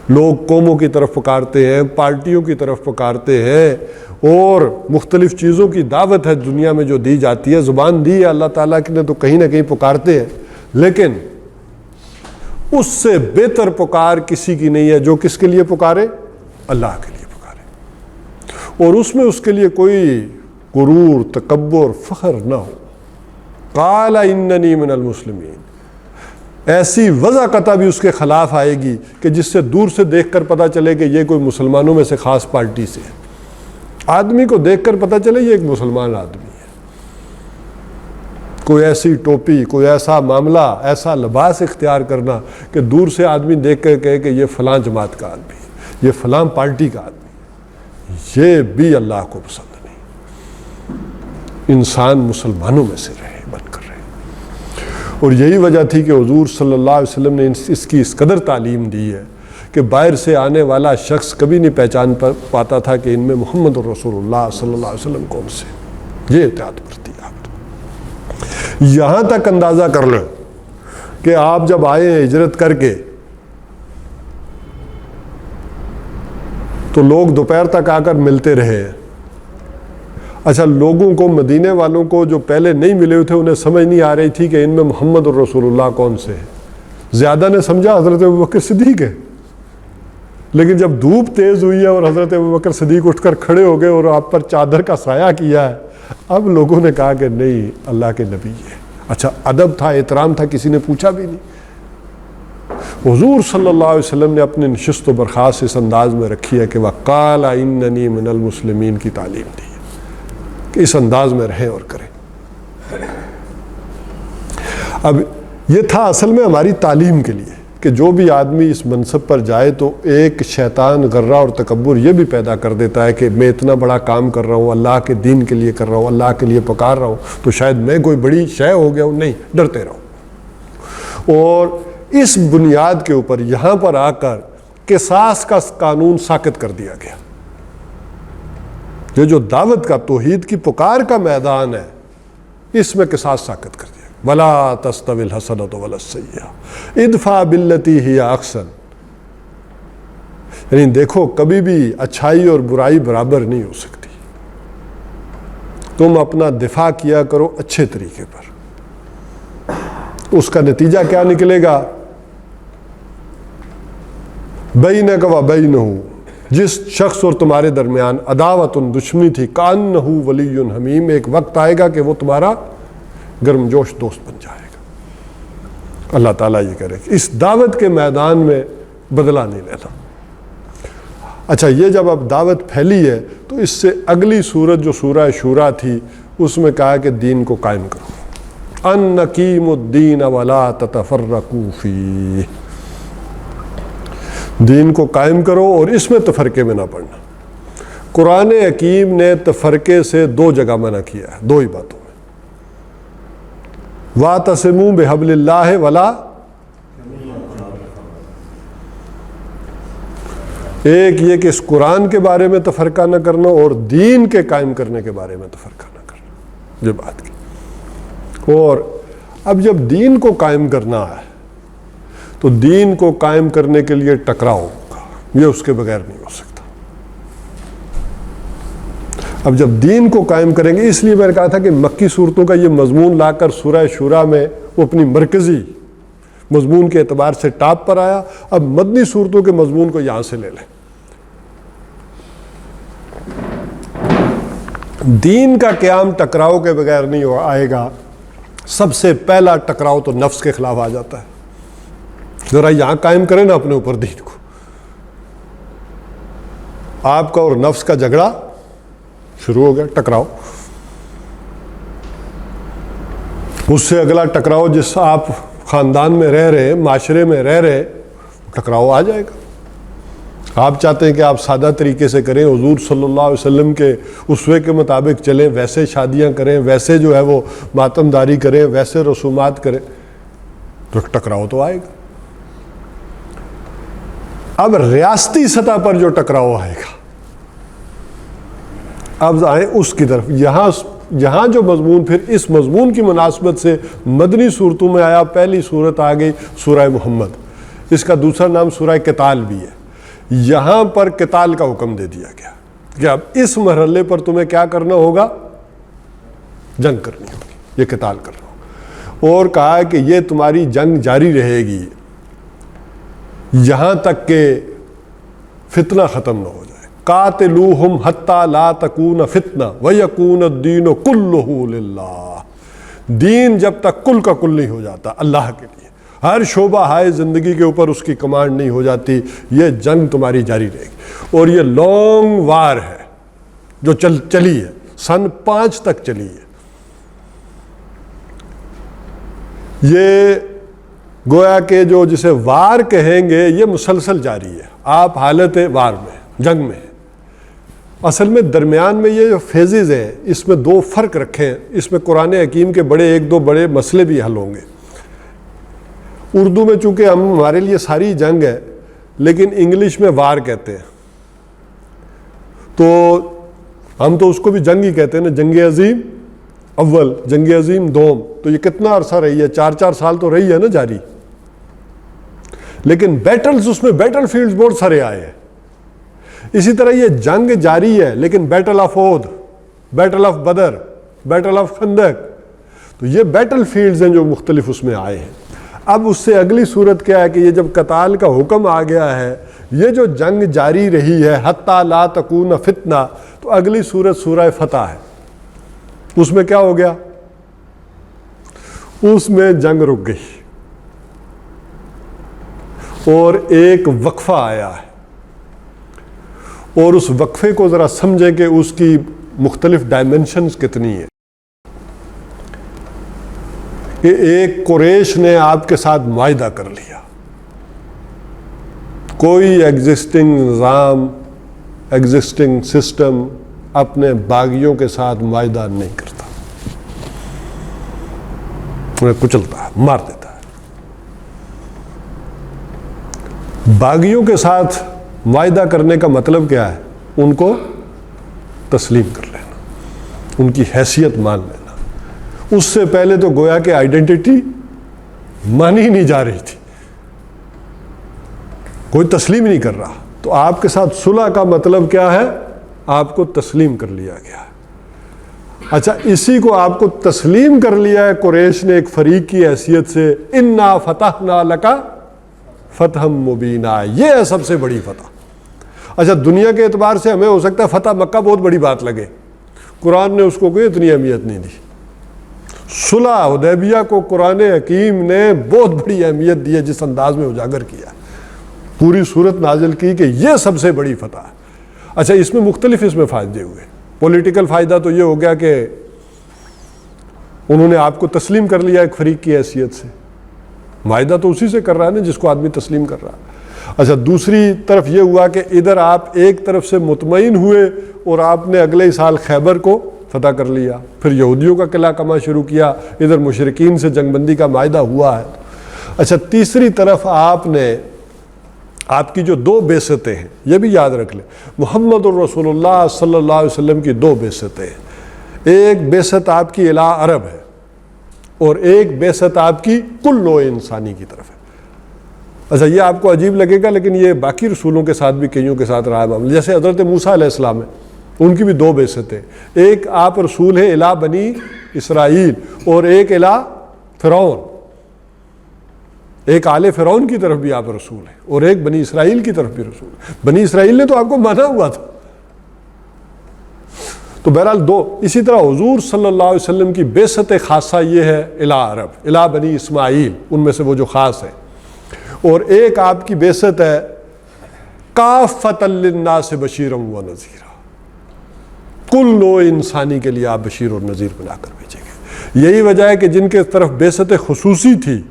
لوگ قوموں کی طرف پکارتے ہیں، پارٹیوں کی طرف پکارتے ہیں، اور مختلف چیزوں کی دعوت ہے دنیا میں جو دی جاتی ہے، زبان دی ہے اللہ تعالیٰ کی نے تو کہیں نہ کہیں پکارتے ہیں، لیکن اس سے بہتر پکار کسی کی نہیں ہے جو کس کے لیے پکارے؟ اللہ کے لیے پکارے، اور اس میں اس کے لیے کوئی غرور، تکبر، فخر نہ ہو۔ قال اننی من المسلمین، ایسی وضع قطع بھی اس کے خلاف آئے گی کہ جس سے دور سے دیکھ کر پتہ چلے کہ یہ کوئی مسلمانوں میں سے خاص پارٹی سے ہے۔ آدمی کو دیکھ کر پتہ چلے یہ ایک مسلمان آدمی ہے۔ کوئی ایسی ٹوپی، کوئی ایسا معاملہ، ایسا لباس اختیار کرنا کہ دور سے آدمی دیکھ کر کہے کہ یہ فلاں جماعت کا آدمی ہے، یہ فلاں پارٹی کا آدمی ہے، یہ بھی اللہ کو پسند نہیں۔ انسان مسلمانوں میں سے رہے، بن کر رہے۔ اور یہی وجہ تھی کہ حضور صلی اللہ علیہ وسلم نے اس کی اس قدر تعلیم دی ہے کہ باہر سے آنے والا شخص کبھی نہیں پہچان پاتا تھا کہ ان میں محمد رسول اللہ صلی اللہ علیہ وسلم کون سے۔ یہ احتیاط برتی آپ، یہاں تک اندازہ کر لیں کہ آپ جب آئے ہیں ہجرت کر کے تو لوگ دوپہر تک آ کر ملتے رہے ہیں۔ اچھا، لوگوں کو، مدینے والوں کو جو پہلے نہیں ملے ہوئے تھے، انہیں سمجھ نہیں آ رہی تھی کہ ان میں محمد رسول اللہ کون سے ہے۔ زیادہ نے سمجھا حضرت ابوبکر صدیق ہے، لیکن جب دھوپ تیز ہوئی ہے اور حضرت ابوبکر صدیق اٹھ کر کھڑے ہو گئے اور آپ پر چادر کا سایہ کیا ہے، اب لوگوں نے کہا کہ نہیں، اللہ کے نبی ہے۔ اچھا، ادب تھا، احترام تھا، کسی نے پوچھا بھی نہیں۔ حضور صلی اللہ علیہ وسلم نے اپنے نشست و برخاست اس انداز میں رکھی ہے کہ وَقَالَ إِنَّنِي مِنَ الْمُسْلِمِينَ کی تعلیم دی ہے کہ اس انداز میں رہیں اور کریں۔ اب یہ تھا اصل میں ہماری تعلیم کے لیے کہ جو بھی آدمی اس منصب پر جائے تو ایک شیطان غرہ اور تکبر یہ بھی پیدا کر دیتا ہے کہ میں اتنا بڑا کام کر رہا ہوں، اللہ کے دین کے لیے کر رہا ہوں، اللہ کے لیے پکار رہا ہوں، تو شاید میں کوئی بڑی شے ہو گیا ہوں۔ نہیں، ڈرتے رہو۔ اور اس بنیاد کے اوپر یہاں پر آ کر قصاص کا قانون ساقط کر دیا گیا۔ یہ جو دعوت کا، توحید کی پکار کا میدان ہے، اس میں قصاص ساقط کر دیا۔ وَلَا تَسْتَوِي الْحَسَنَةُ وَلَا السَّيِّئَةُ ادْفَعْ بِالَّتِي هِيَ أَحْسَنُ۔ یعنی دیکھو، کبھی بھی اچھائی اور برائی برابر نہیں ہو سکتی۔ تم اپنا دفاع کیا کرو اچھے طریقے پر، اس کا نتیجہ کیا نکلے گا؟ بینک و بینہ، جس شخص اور تمہارے درمیان عداوت، دشمنی تھی، کانہ ولی حمیم، ایک وقت آئے گا کہ وہ تمہارا گرم جوش دوست بن جائے گا۔ اللہ تعالیٰ یہ کرے کہ اس دعوت کے میدان میں بدلہ نہیں لینا۔ اچھا، یہ جب اب دعوت پھیلی ہے تو اس سے اگلی سورت جو سورہ شورا تھی، اس میں کہا کہ دین کو قائم کرو، ان نقیم الدین ولا تتفرقوا فیہ، دین کو قائم کرو اور اس میں تفرقے میں نہ پڑنا۔ قرآن حکیم نے تفرقے سے دو جگہ منع کیا ہے، دو ہی باتوں میں، وَاعْتَصِمُوا بِحَبْلِ اللَّهِ وَلَا، ایک یہ کہ اس قرآن کے بارے میں تفرقہ نہ کرنا، اور دین کے قائم کرنے کے بارے میں تفرقہ نہ کرنا، یہ بات کی۔ اور اب جب دین کو قائم کرنا ہے تو دین کو قائم کرنے کے لیے ٹکراؤ ہوگا، یہ اس کے بغیر نہیں ہو سکتا۔ اب جب دین کو قائم کریں گے، اس لیے میں نے کہا تھا کہ مکی صورتوں کا یہ مضمون لا کر سورہ شورا میں وہ اپنی مرکزی مضمون کے اعتبار سے ٹاپ پر آیا، اب مدنی صورتوں کے مضمون کو یہاں سے لے لیں۔ دین کا قیام ٹکراؤ کے بغیر نہیں آئے گا، سب سے پہلا ٹکراؤ تو نفس کے خلاف آ جاتا ہے. ذرا یہاں قائم کریں نا اپنے اوپر دین کو. آپ کا اور نفس کا جھگڑا شروع ہو گیا, ٹکراؤ. اس سے اگلا ٹکراؤ جس آپ خاندان میں رہ رہے, معاشرے میں رہ رہے, ٹکراؤ آ جائے گا. آپ چاہتے ہیں کہ آپ سادہ طریقے سے کریں, حضور صلی اللہ علیہ وسلم کے اسوے کے مطابق چلیں, ویسے شادیاں کریں, ویسے جو ہے وہ ماتم داری کریں, ویسے رسومات کریں, تو ٹکراؤ تو آئے گا. اب ریاستی سطح پر جو ٹکراؤ آئے گا, اب آئیں اس کی طرف. یہاں جو مضمون پھر اس مضمون کی مناسبت سے مدنی صورتوں میں آیا, پہلی صورت آ گئی سورہ محمد, اس کا دوسرا نام سورہ قتال بھی ہے. یہاں پر قتال کا حکم دے دیا گیا کہ اب اس مرحلے پر تمہیں کیا کرنا ہوگا, جنگ کرنی ہوگی, یہ قتال کرنا ہوگا. اور کہا کہ یہ تمہاری جنگ جاری رہے گی یہاں تک کہ فتنہ ختم نہ ہو جائے. قاتلوہم حتی لا تکون فتنہ ویکون الدین کلہ للہ. دین جب تک کل کا کل نہیں ہو جاتا اللہ کے لیے, ہر شعبہ ہائے زندگی کے اوپر اس کی کمانڈ نہیں ہو جاتی, یہ جنگ تمہاری جاری رہے گی. اور یہ لانگ وار ہے جو چلی ہے, سن 5 تک چلی ہے. یہ گویا کہ جو جسے وار کہیں گے یہ مسلسل جاری ہے. آپ حالت وار میں, جنگ میں. اصل میں درمیان میں یہ جو فیزز ہیں اس میں 2 فرق رکھے ہیں. اس میں قرآن حکیم کے ایک دو بڑے مسئلے بھی حل ہوں گے. اردو میں چونکہ ہمارے لیے ساری جنگ ہے, لیکن انگلش میں وار کہتے ہیں, تو ہم تو اس کو بھی جنگ ہی کہتے ہیں نا. جنگ عظیم اول, جنگ عظیم دوم, تو یہ کتنا عرصہ رہی ہے, 4 سال تو رہی ہے نا جاری. لیکن بیٹلز, اس میں بیٹل فیلڈز بہت سارے آئے ہیں. اسی طرح یہ جنگ جاری ہے, لیکن battle of Uhud, battle of Badr, battle of Khandaq, تو یہ بیٹل فیلڈز ہیں جو مختلف اس میں آئے ہیں. اب اس سے اگلی صورت کیا ہے کہ یہ جب قتال کا حکم آ گیا ہے, یہ جو جنگ جاری رہی ہے حتی لا تکون فتنہ, تو اگلی صورت سورہ فتح ہے. اس میں کیا ہو گیا, اس میں جنگ رک گئی اور ایک وقفہ آیا ہے. اور اس وقفے کو ذرا سمجھیں کہ اس کی مختلف ڈائمنشنز کتنی ہیں. کہ ایک قریش نے آپ کے ساتھ معاہدہ کر لیا, کوئی ایگزسٹنگ نظام, ایگزسٹنگ سسٹم اپنے باغیوں کے ساتھ معاہدہ نہیں کرتا, انہیں کچلتا ہے, مار دیتا ہے. باغیوں کے ساتھ معاہدہ کرنے کا مطلب کیا ہے, ان کو تسلیم کر لینا, ان کی حیثیت مان لینا. اس سے پہلے تو گویا کہ آئیڈینٹی مانی ہی نہیں جا رہی تھی, کوئی تسلیم نہیں کر رہا. تو آپ کے ساتھ صلح کا مطلب کیا ہے, آپ کو تسلیم کر لیا گیا ہے. اچھا, اسی کو آپ کو تسلیم کر لیا ہے قریش نے ایک فریق کی حیثیت سے, انا فتحنا لک فتحا مبینا, یہ ہے سب سے بڑی فتح. اچھا, دنیا کے اعتبار سے ہمیں ہو سکتا ہے فتح مکہ بہت بڑی بات لگے, قرآن نے اس کو کوئی اتنی اہمیت نہیں دی. صلح حدیبیہ کو قرآن حکیم نے بہت بڑی اہمیت دی ہے, جس انداز میں اجاگر کیا, پوری صورت نازل کی کہ یہ سب سے بڑی فتح ہے. اچھا, اس میں مختلف فائدے ہوئے. پولیٹیکل فائدہ تو یہ ہو گیا کہ انہوں نے آپ کو تسلیم کر لیا ایک فریق کی حیثیت سے. معاہدہ تو اسی سے کر رہا ہے نا جس کو آدمی تسلیم کر رہا ہے. اچھا, دوسری طرف یہ ہوا کہ ادھر آپ ایک طرف سے مطمئن ہوئے اور آپ نے اگلے سال خیبر کو فتح کر لیا, پھر یہودیوں کا قلعہ کما شروع کیا, ادھر مشرکین سے جنگ بندی کا معاہدہ ہوا ہے. اچھا, تیسری طرف آپ کی جو 2 بعثتیں ہیں, یہ بھی یاد رکھ لیں, محمد الرسول اللہ صلی اللہ علیہ وسلم کی 2 بعثتیں ہیں. ایک بعثت آپ کی الی عرب ہے اور ایک بعثت آپ کی کل نوع انسانی کی طرف ہے. اچھا, یہ آپ کو عجیب لگے گا, لیکن یہ باقی رسولوں کے ساتھ بھی کئیوں کے ساتھ رہا ہے معاملہ. جیسے حضرت موسیٰ علیہ السلام ہے, ان کی بھی 2 بعثتیں, ایک آپ رسول ہیں الی بنی اسرائیل اور ایک الی فرعون. ایک آل فرعون کی طرف بھی آپ رسول ہیں اور ایک بنی اسرائیل کی طرف بھی رسول ہیں. بنی اسرائیل نے تو آپ کو مانا ہوا تھا, تو بہرحال دو. اسی طرح حضور صلی اللہ علیہ وسلم کی بعثت خاصہ یہ ہے الی عرب، الی بنی اسماعیل، ان میں سے وہ جو خاص ہے. اور ایک آپ کی بعثت ہے کافۃ للناس بشیرا و نذیرا، کل نوع انسانی کے لیے آپ بشیر اور نذیر بنا کر بھیجیں گے. یہی وجہ ہے کہ جن کے طرف بعثت خصوصی تھی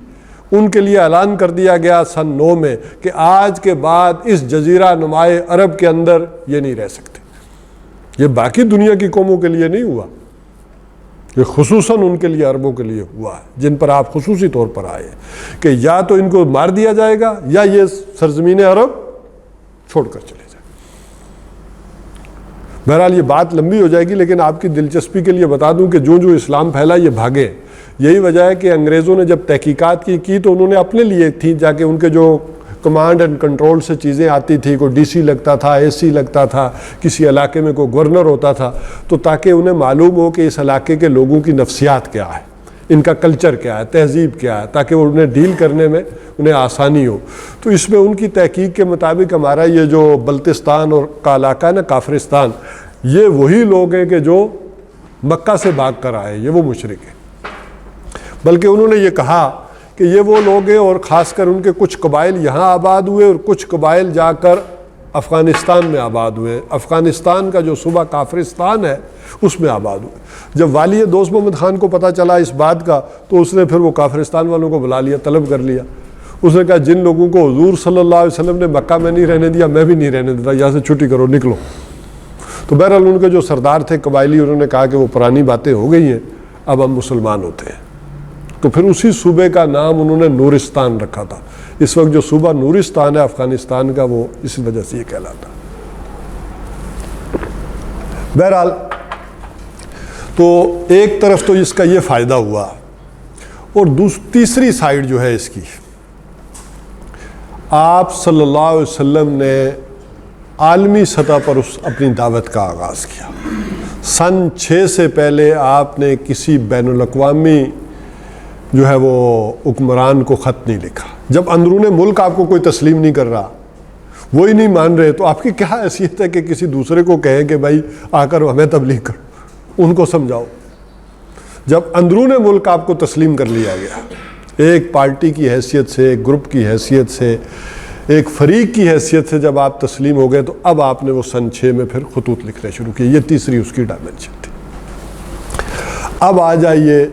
ان کے لیے اعلان کر دیا گیا سن 9 میں کہ آج کے بعد اس جزیرہ نمائے عرب کے اندر یہ نہیں رہ سکتے. یہ باقی دنیا کی قوموں کے لیے نہیں ہوا، یہ خصوصاً ان کے لیے، عربوں کے لیے ہوا ہے جن پر آپ خصوصی طور پر آئے کہ یا تو ان کو مار دیا جائے گا یا یہ سرزمین عرب چھوڑ کر چلے جائیں. بہرحال یہ بات لمبی ہو جائے گی، لیکن آپ کی دلچسپی کے لیے بتا دوں کہ جو اسلام پھیلا یہ بھاگے. یہی وجہ ہے کہ انگریزوں نے جب تحقیقات کی تو انہوں نے اپنے لیے تھی جا کے ان کے جو کمانڈ اینڈ کنٹرول سے چیزیں آتی تھی، کوئی ڈی سی لگتا تھا، اے سی لگتا تھا، کسی علاقے میں کوئی گورنر ہوتا تھا، تو تاکہ انہیں معلوم ہو کہ اس علاقے کے لوگوں کی نفسیات کیا ہے، ان کا کلچر کیا ہے، تہذیب کیا ہے، تاکہ وہ انہیں ڈیل کرنے میں انہیں آسانی ہو. تو اس میں ان کی تحقیق کے مطابق ہمارا یہ جو بلتستان اور کا علاقہ ہے نا، کافرستان، یہ وہی لوگ ہیں کہ جو مکہ سے بھاگ کر آئے، یہ وہ مشرک ہیں. بلکہ انہوں نے یہ کہا کہ یہ وہ لوگ ہیں، اور خاص کر ان کے کچھ قبائل یہاں آباد ہوئے اور کچھ قبائل جا کر افغانستان میں آباد ہوئے. افغانستان کا جو صوبہ کافرستان ہے اس میں آباد ہوئے. جب والی دوست محمد خان کو پتہ چلا اس بات کا تو اس نے پھر وہ کافرستان والوں کو بلا لیا، طلب کر لیا. اس نے کہا جن لوگوں کو حضور صلی اللہ علیہ وسلم نے مکہ میں نہیں رہنے دیا، میں بھی نہیں رہنے دیتا، یہاں سے چھٹی کرو، نکلو. تو بہرحال ان کے جو سردار تھے قبائلی، انہوں نے کہا کہ وہ پرانی باتیں ہو گئی ہیں، اب ہم مسلمان ہوتے ہیں. تو پھر اسی صوبے کا نام انہوں نے نورستان رکھا تھا. اس وقت جو صوبہ نورستان ہے افغانستان کا، وہ اس وجہ سے یہ کہلاتا. بہرحال تو ایک طرف تو اس کا یہ فائدہ ہوا، اور تیسری سائیڈ جو ہے اس کی، آپ صلی اللہ علیہ وسلم نے عالمی سطح پر اپنی دعوت کا آغاز کیا. سن 6 سے پہلے آپ نے کسی بین الاقوامی جو ہے وہ حکمران کو خط نہیں لکھا. جب اندرون ملک آپ کو کوئی تسلیم نہیں کر رہا، وہی نہیں مان رہے، تو آپ کی کیا حیثیت ہے کہ کسی دوسرے کو کہیں کہ بھائی آ کر ہمیں تبلیغ کرو، ان کو سمجھاؤ. جب اندرون ملک آپ کو تسلیم کر لیا گیا، ایک پارٹی کی حیثیت سے، ایک گروپ کی حیثیت سے، ایک فریق کی حیثیت سے جب آپ تسلیم ہو گئے، تو اب آپ نے وہ سن 6 میں پھر خطوط لکھنے شروع کیے. یہ تیسری اس کی ڈائمنشن تھی. اب آ جائیے،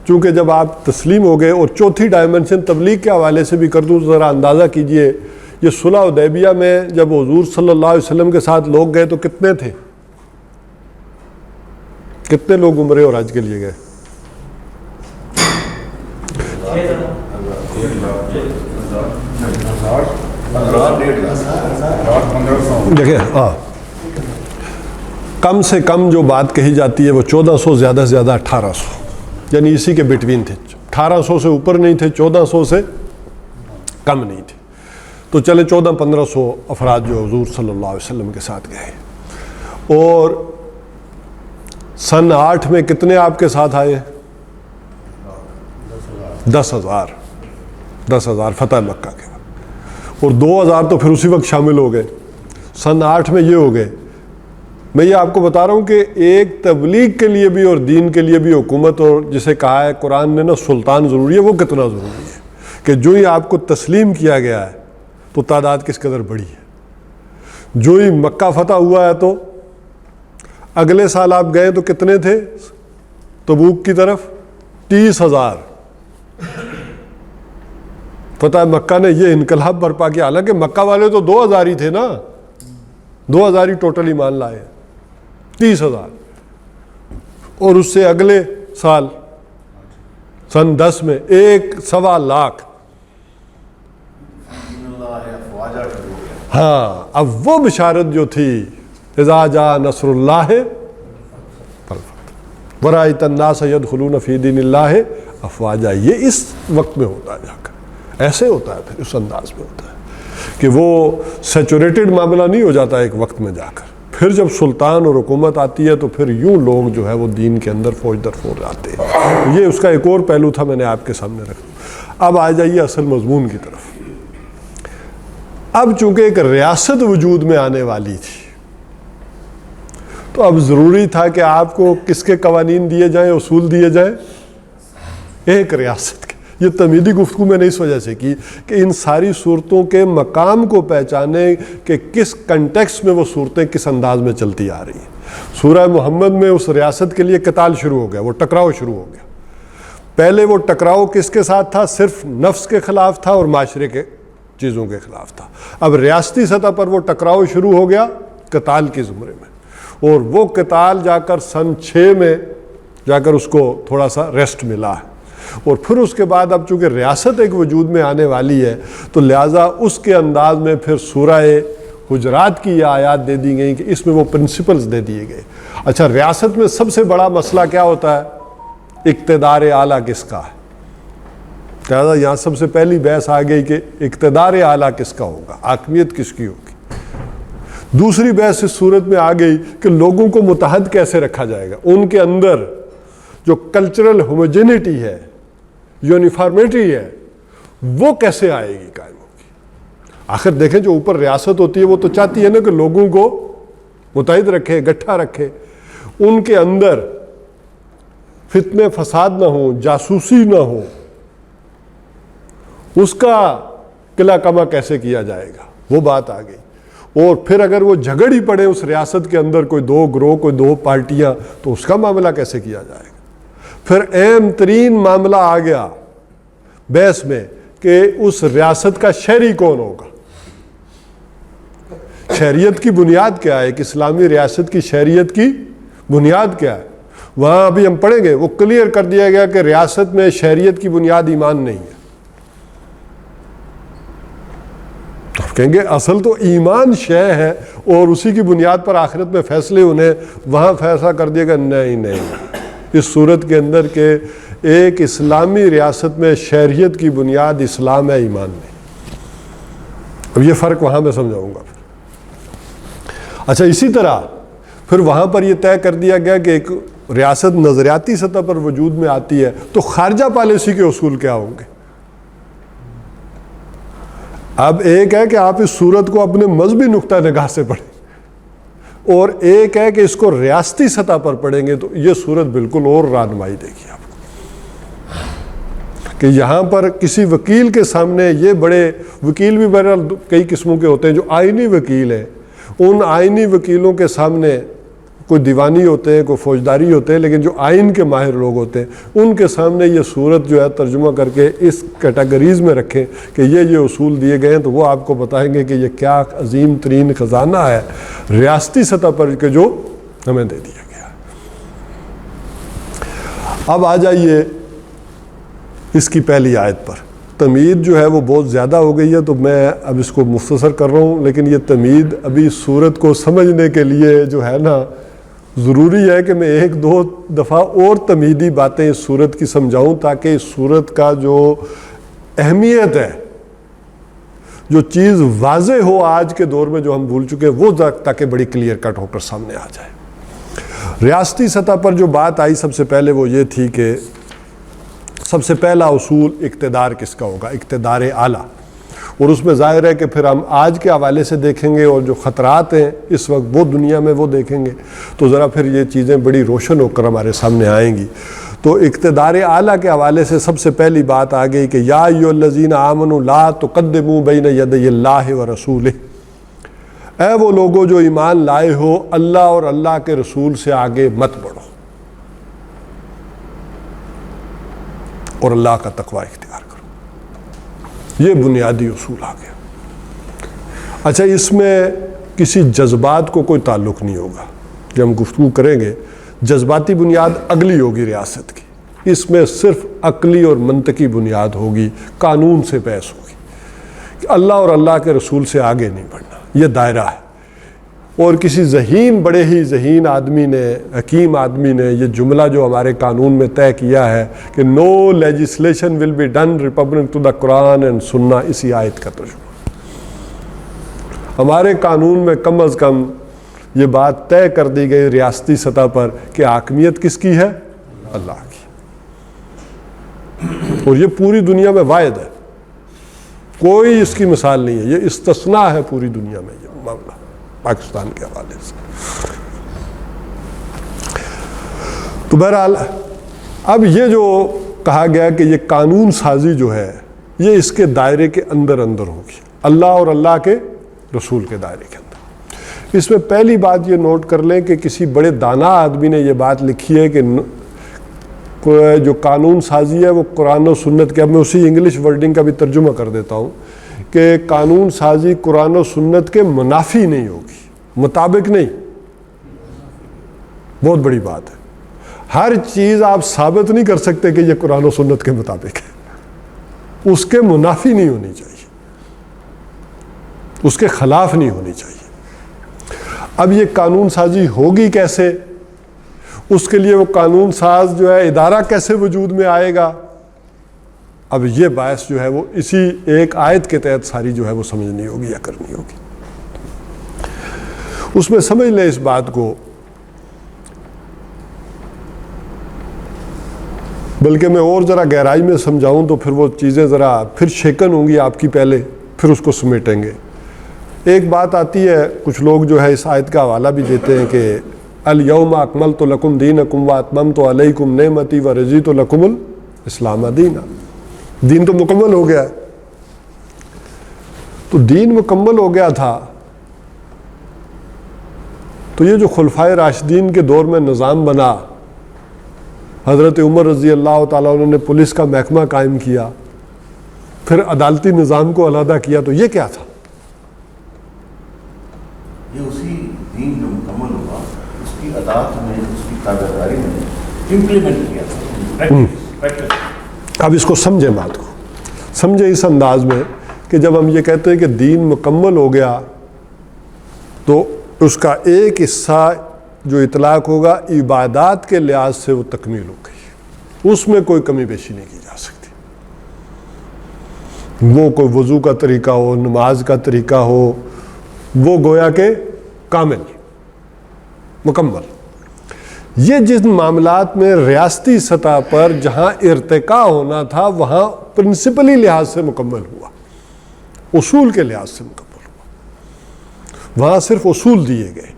چونکہ جب آپ تسلیم ہو گئے، اور چوتھی ڈائمنشن تبلیغ کے حوالے سے بھی کر دوں، ذرا اندازہ کیجئے، یہ صلح حدیبیہ میں جب حضور صلی اللہ علیہ وسلم کے ساتھ لوگ گئے تو کتنے تھے؟ کتنے لوگ عمرے اور حج کے لیے گئے؟ دیکھیں، کم سے کم جو بات کہی جاتی ہے وہ 1400، زیادہ سے زیادہ 1800، یعنی اسی کے بٹوین تھے. 1800 سے اوپر نہیں تھے، 1400 سے کم نہیں تھے. تو چلے 1400-1500 افراد جو حضور صلی اللہ علیہ وسلم کے ساتھ گئے. اور سن 8 میں کتنے آپ کے ساتھ آئے؟ 10,000 فتح مکہ کے بعد، اور 2000 تو پھر اسی وقت شامل ہو گئے. سن 8 میں یہ ہو گئے. میں یہ آپ کو بتا رہا ہوں کہ ایک تبلیغ کے لیے بھی اور دین کے لیے بھی حکومت، اور جسے کہا ہے قرآن نے نا سلطان ضروری ہے، وہ کتنا ضروری ہے کہ جو ہی آپ کو تسلیم کیا گیا ہے تو تعداد کس قدر بڑی ہے. جو ہی مکہ فتح ہوا ہے تو اگلے سال آپ گئے تو کتنے تھے تبوک کی طرف؟ 30,000. فتح مکہ نے یہ انقلاب برپا کیا. حالانکہ مکہ والے تو 2,000 ہی تھے نا، 2,000 ہی ٹوٹل ایمان لائے. 30,000. اور اس سے اگلے سال سن 10 میں 1.25 لاکھ. ہاں، اب وہ بشارت جو تھی، اذا جاء نصر اللہ ورأیت الناس یدخلون فی دین اللہ افواجا، یہ اس وقت میں ہوتا ہے. جا کر ایسے ہوتا ہے، پھر اس انداز میں ہوتا ہے کہ وہ سیچوریٹڈ معاملہ نہیں ہو جاتا ایک وقت میں جا کر. پھر جب سلطان اور حکومت آتی ہے تو پھر یوں لوگ جو ہے وہ دین کے اندر فوج در فوج آتے ہیں. یہ اس کا ایک اور پہلو تھا، میں نے آپ کے سامنے رکھا. اب آ جائیے اصل مضمون کی طرف. اب چونکہ ایک ریاست وجود میں آنے والی تھی تو اب ضروری تھا کہ آپ کو کس کے قوانین دیے جائیں، اصول دیے جائیں؟ ایک ریاست کے۔ یہ تمہیدی گفتگو میں نے اس وجہ سے کی کہ ان ساری صورتوں کے مقام کو پہچانے کہ کس کنٹیکسٹ میں وہ صورتیں کس انداز میں چلتی آ رہی ہیں۔ سورہ محمد میں اس ریاست کے لیے قتال شروع ہو گیا، وہ ٹکراؤ شروع ہو گیا۔ پہلے وہ ٹکراؤ کس کے ساتھ تھا؟ صرف نفس کے خلاف تھا اور معاشرے کے چیزوں کے خلاف تھا۔ اب ریاستی سطح پر وہ ٹکراؤ شروع ہو گیا قتال کے زمرے میں، اور وہ قتال جا کر سن 6 میں جا کر اس کو تھوڑا سا ریسٹ ملا ہے، اور پھر اس کے بعد اب چونکہ ریاست ایک وجود میں آنے والی ہے تو لہٰذا اس کے انداز میں پھر سورہ حجرات کی یہ آیات دے دی گئیں کہ اس میں وہ پرنسپلز دے دیے گئے۔ اچھا، ریاست میں سب سے بڑا مسئلہ کیا ہوتا ہے؟ اقتدار اعلیٰ کس کا ہے؟ لہٰذا یہاں سب سے پہلی بحث آ گئی کہ اقتدار اعلیٰ کس کا ہوگا، حاکمیت کس کی ہوگی۔ دوسری بحث اس صورت میں آ گئی کہ لوگوں کو متحد کیسے رکھا جائے گا، ان کے اندر جو کلچرل ہوموجینٹی ہے، یونیفارمیٹی ہے، وہ کیسے آئے گی، قائم ہوگی۔ آخر دیکھیں جو اوپر ریاست ہوتی ہے وہ تو چاہتی ہے نا کہ لوگوں کو متحد رکھے، گٹھا رکھے، ان کے اندر فتنے فساد نہ ہوں، جاسوسی نہ ہو، اس کا قلع کما کیسے کیا جائے گا، وہ بات آ گئی۔ اور پھر اگر وہ جھگڑ ہی پڑے اس ریاست کے اندر، کوئی 2 گروہ، کوئی 2 پارٹیاں، تو اس کا معاملہ کیسے کیا جائے گا۔ پھر اہم ترین معاملہ آ گیا بحث میں کہ اس ریاست کا شہری کون ہوگا۔ شہریت کی بنیاد کیا ہے، ایک اسلامی ریاست کی شہریت کی بنیاد کیا ہے؟ وہاں ابھی ہم پڑھیں گے، وہ کلیئر کر دیا گیا کہ ریاست میں شہریت کی بنیاد ایمان نہیں ہے۔ کہیں گے اصل تو ایمان شے ہے اور اسی کی بنیاد پر آخرت میں فیصلے انہیں، وہاں فیصلہ کر دیا گیا نہیں، اس صورت کے اندر کہ ایک اسلامی ریاست میں شہریت کی بنیاد اسلام ہے، ایمان نہیں۔ اب یہ فرق وہاں میں سمجھاؤں گا پھر۔ اچھا، اسی طرح پھر وہاں پر یہ طے کر دیا گیا کہ ایک ریاست نظریاتی سطح پر وجود میں آتی ہے تو خارجہ پالیسی کے اصول کیا ہوں گے۔ اب ایک ہے کہ آپ اس صورت کو اپنے مذہبی نقطہ نگاہ سے پڑھیں، اور ایک ہے کہ اس کو ریاستی سطح پر پڑھیں گے تو یہ صورت بالکل اور رہنمائی دے گی آپ کو کہ یہاں پر کسی وکیل کے سامنے، یہ بڑے وکیل بھی بہرحال کئی قسموں کے ہوتے ہیں، جو آئینی وکیل ہیں، ان آئینی وکیلوں کے سامنے کوئی دیوانی ہوتے ہیں، کوئی فوجداری ہوتے ہیں، لیکن جو آئین کے ماہر لوگ ہوتے ہیں ان کے سامنے یہ صورت جو ہے ترجمہ کر کے اس کیٹیگریز میں رکھیں کہ یہ اصول دیے گئے ہیں، تو وہ آپ کو بتائیں گے کہ یہ کیا عظیم ترین خزانہ ہے ریاستی سطح پر کہ جو ہمیں دے دیا گیا۔ اب آ جائیے اس کی پہلی آیت پر۔ تمہید جو ہے وہ بہت زیادہ ہو گئی ہے تو میں اب اس کو مختصر کر رہا ہوں، لیکن یہ تمہید ابھی صورت کو سمجھنے کے لیے جو ہے نا ضروری ہے کہ میں 1-2 دفعہ اور تمہیدی باتیں اس صورت کی سمجھاؤں تاکہ اس صورت کا جو اہمیت ہے، جو چیز واضح ہو آج کے دور میں جو ہم بھول چکے ہیں، وہ تاکہ بڑی کلیئر کٹ ہو کر سامنے آ جائے۔ ریاستی سطح پر جو بات آئی سب سے پہلے وہ یہ تھی کہ سب سے پہلا اصول اقتدار کس کا ہوگا، اقتدار اعلیٰ، اور اس میں ظاہر ہے کہ پھر ہم آج کے حوالے سے دیکھیں گے اور جو خطرات ہیں اس وقت وہ دنیا میں وہ دیکھیں گے تو ذرا پھر یہ چیزیں بڑی روشن ہو کر ہمارے سامنے آئیں گی۔ تو اقتدار اعلیٰ کے حوالے سے سب سے پہلی بات آ گئی کہ یا ایھا الذین آمنوا لا تقدموا بین یدی اللہ ورسولہ، اے وہ لوگوں جو ایمان لائے ہو، اللہ اور اللہ کے رسول سے آگے مت بڑھو اور اللہ کا تقوی اختیار کرو۔ یہ بنیادی اصول آ گیا۔ اچھا، اس میں کسی جذبات کو کوئی تعلق نہیں ہوگا، جب ہم گفتگو کریں گے جذباتی بنیاد اگلی ہوگی ریاست کی، اس میں صرف عقلی اور منطقی بنیاد ہوگی، قانون سے بحث ہوگی کہ اللہ اور اللہ کے رسول سے آگے نہیں بڑھنا، یہ دائرہ ہے۔ اور کسی ذہین، بڑے ہی ذہین آدمی نے، حکیم آدمی نے یہ جملہ جو ہمارے قانون میں طے کیا ہے کہ no legislation will be done republic to the Quran and Sunnah, اسی آیت کا ترجمہ۔ ہمارے قانون میں کم از کم یہ بات طے کر دی گئی ریاستی سطح پر کہ حاکمیت کس کی ہے؟ اللہ کی، اور یہ پوری دنیا میں واحد ہے، کوئی اس کی مثال نہیں ہے، یہ استثناء ہے پوری دنیا میں یہ معاملہ پاکستان کے حوالے سے۔ تو بہرحال اب یہ جو کہا گیا کہ یہ قانون سازی جو ہے یہ اس کے دائرے کے اندر ہوگی، اللہ اور اللہ کے رسول کے دائرے کے اندر۔ اس میں پہلی بات یہ نوٹ کر لیں کہ کسی بڑے دانا آدمی نے یہ بات لکھی ہے کہ جو قانون سازی ہے وہ قرآن و سنت کے، اب میں اسی انگلش ورڈنگ کا بھی ترجمہ کر دیتا ہوں کہ قانون سازی قرآن و سنت کے منافی نہیں ہوگی، مطابق نہیں۔ بہت بڑی بات ہے، ہر چیز آپ ثابت نہیں کر سکتے کہ یہ قرآن و سنت کے مطابق ہے، اس کے منافی نہیں ہونی چاہیے، اس کے خلاف نہیں ہونی چاہیے۔ اب یہ قانون سازی ہوگی کیسے، اس کے لیے وہ قانون ساز جو ہے ادارہ کیسے وجود میں آئے گا، اب یہ باعث جو ہے وہ اسی ایک آیت کے تحت ساری جو ہے وہ سمجھنی ہوگی یا کرنی ہوگی۔ اس میں سمجھ لیں اس بات کو، بلکہ میں اور ذرا گہرائی میں سمجھاؤں تو پھر وہ چیزیں ذرا پھر شیکن ہوں گی آپ کی، پہلے پھر اس کو سمیٹیں گے۔ ایک بات آتی ہے، کچھ لوگ جو ہے اس آیت کا حوالہ بھی دیتے ہیں کہ الیوم اکملت لکم دینکم واتممت علیکم نعمتی ورضیت لکم الاسلام دینا، دین تو مکمل ہو گیا ہے۔ تو دین مکمل ہو گیا تھا تو یہ جو خلفائے راشدین کے دور میں نظام بنا، حضرت عمر رضی اللہ تعالیٰ عنہ نے پولیس کا محکمہ قائم کیا، پھر عدالتی نظام کو علیحدہ کیا، تو یہ کیا تھا؟ یہ اسی دین جو مکمل ہوا اس کی اطاعت میں، اس کی تابعداری میں امپلیمنٹ کیا تھا۔ اب اس کو سمجھیں، بات کو سمجھیں اس انداز میں کہ جب ہم یہ کہتے ہیں کہ دین مکمل ہو گیا تو اس کا ایک حصہ جو اطلاق ہوگا عبادات کے لحاظ سے وہ تکمیل ہو گئی، اس میں کوئی کمی بیشی نہیں کی جا سکتی۔ وہ کوئی وضو کا طریقہ ہو، نماز کا طریقہ ہو، وہ گویا کہ کامل مکمل۔ یہ جن معاملات میں ریاستی سطح پر جہاں ارتقاء ہونا تھا وہاں پرنسپلی لحاظ سے مکمل ہوا، اصول کے لحاظ سے مکمل ہوا، وہاں صرف اصول دیے گئے،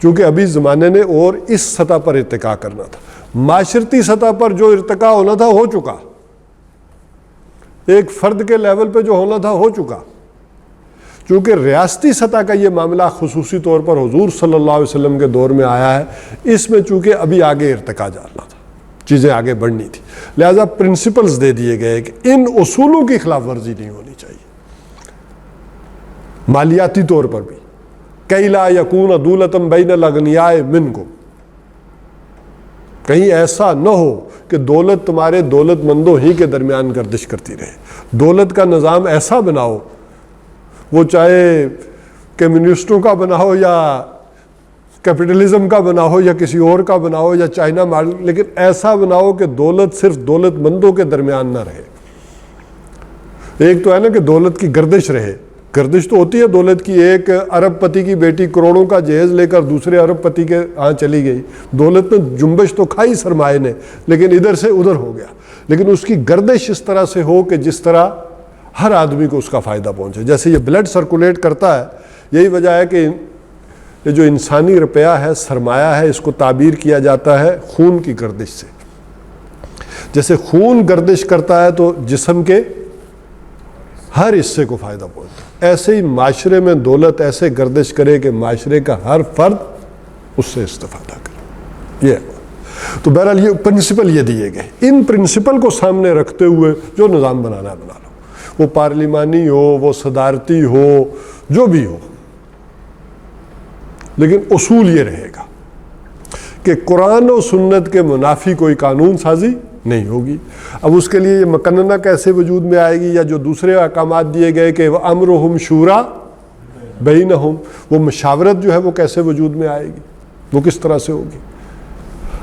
چونکہ ابھی زمانے نے اور اس سطح پر ارتقاء کرنا تھا۔ معاشرتی سطح پر جو ارتقاء ہونا تھا ہو چکا، ایک فرد کے لیول پہ جو ہونا تھا ہو چکا، چونکہ ریاستی سطح کا یہ معاملہ خصوصی طور پر حضور صلی اللہ علیہ وسلم کے دور میں آیا ہے، اس میں چونکہ ابھی آگے ارتقاء جانا تھا، چیزیں آگے بڑھنی تھی، لہذا پرنسپلز دے دیے گئے کہ ان اصولوں کی خلاف ورزی نہیں ہونی چاہیے۔ مالیاتی طور پر بھی کئی لا یکون دولۃ بین الاغنیاء منکم، کہیں ایسا نہ ہو کہ دولت تمہارے دولت مندوں ہی کے درمیان گردش کرتی رہے۔ دولت کا نظام ایسا بناؤ، وہ چاہے کمیونسٹوں کا بنا ہو یا کیپٹلزم کا بنا ہو یا کسی اور کا بنا ہو یا چائنا ماڈل، لیکن ایسا بناؤ کہ دولت صرف دولت مندوں کے درمیان نہ رہے۔ ایک تو ہے نا کہ دولت کی گردش رہے، گردش تو ہوتی ہے دولت کی، ایک ارب پتی کی بیٹی کروڑوں کا جہیز لے کر دوسرے ارب پتی کے ہاں چلی گئی، دولت میں جنبش تو کھائی سرمایہ نے، لیکن ادھر سے ادھر ہو گیا، لیکن اس کی گردش اس طرح سے ہو کہ جس طرح ہر آدمی کو اس کا فائدہ پہنچے۔ جیسے یہ بلڈ سرکولیٹ کرتا ہے، یہی وجہ ہے کہ یہ جو انسانی روپیہ ہے، سرمایہ ہے، اس کو تعبیر کیا جاتا ہے خون کی گردش سے۔ جیسے خون گردش کرتا ہے تو جسم کے ہر حصے کو فائدہ پہنچتا ہے، ایسے ہی معاشرے میں دولت ایسے گردش کرے کہ معاشرے کا ہر فرد اس سے استفادہ کرے۔ یہ تو بہرحال یہ پرنسپل یہ دیے گئے، ان پرنسپل کو سامنے رکھتے ہوئے جو نظام بنانا ہے بنا لو، وہ پارلیمانی ہو، وہ صدارتی ہو، جو بھی ہو، لیکن اصول یہ رہے گا کہ قرآن و سنت کے منافی کوئی قانون سازی نہیں ہوگی۔ اب اس کے لیے یہ مقننہ کیسے وجود میں آئے گی، یا جو دوسرے احکامات دیے گئے کہ امرہم شورا بینہم، وہ مشاورت جو ہے وہ کیسے وجود میں آئے گی، وہ کس طرح سے ہوگی۔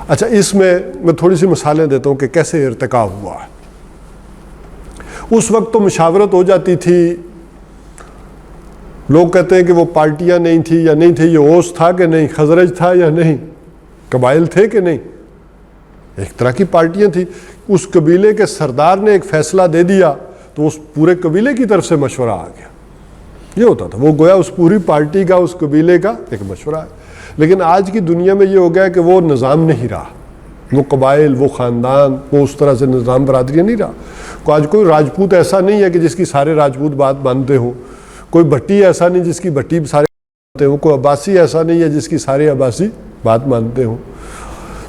اچھا، اس میں تھوڑی سی مثالیں دیتا ہوں کہ کیسے ارتقاء ہوا ہے۔ اس وقت تو مشاورت ہو جاتی تھی، لوگ کہتے ہیں کہ وہ پارٹیاں نہیں تھی یا نہیں تھی، یہ اوس تھا کہ نہیں، خزرج تھا یا نہیں، قبائل تھے کہ نہیں، ایک طرح کی پارٹیاں تھیں۔ اس قبیلے کے سردار نے ایک فیصلہ دے دیا تو اس پورے قبیلے کی طرف سے مشورہ آ گیا، یہ ہوتا تھا، وہ گویا اس پوری پارٹی کا، اس قبیلے کا ایک مشورہ ہے۔ لیکن آج کی دنیا میں یہ ہو گیا کہ وہ نظام نہیں رہا، وہ قبائل، وہ خاندان، وہ اس طرح سے نظام برادری نہیں رہا. آج کوئی راجپوت ایسا نہیں ہے کہ جس کی سارے راجپوت بات مانتے ہوں، کوئی بھٹی ایسا نہیں جس کی بھٹی سارے مانتے ہوں، کوئی عباسی ایسا نہیں ہے جس کی سارے عباسی بات مانتے ہوں.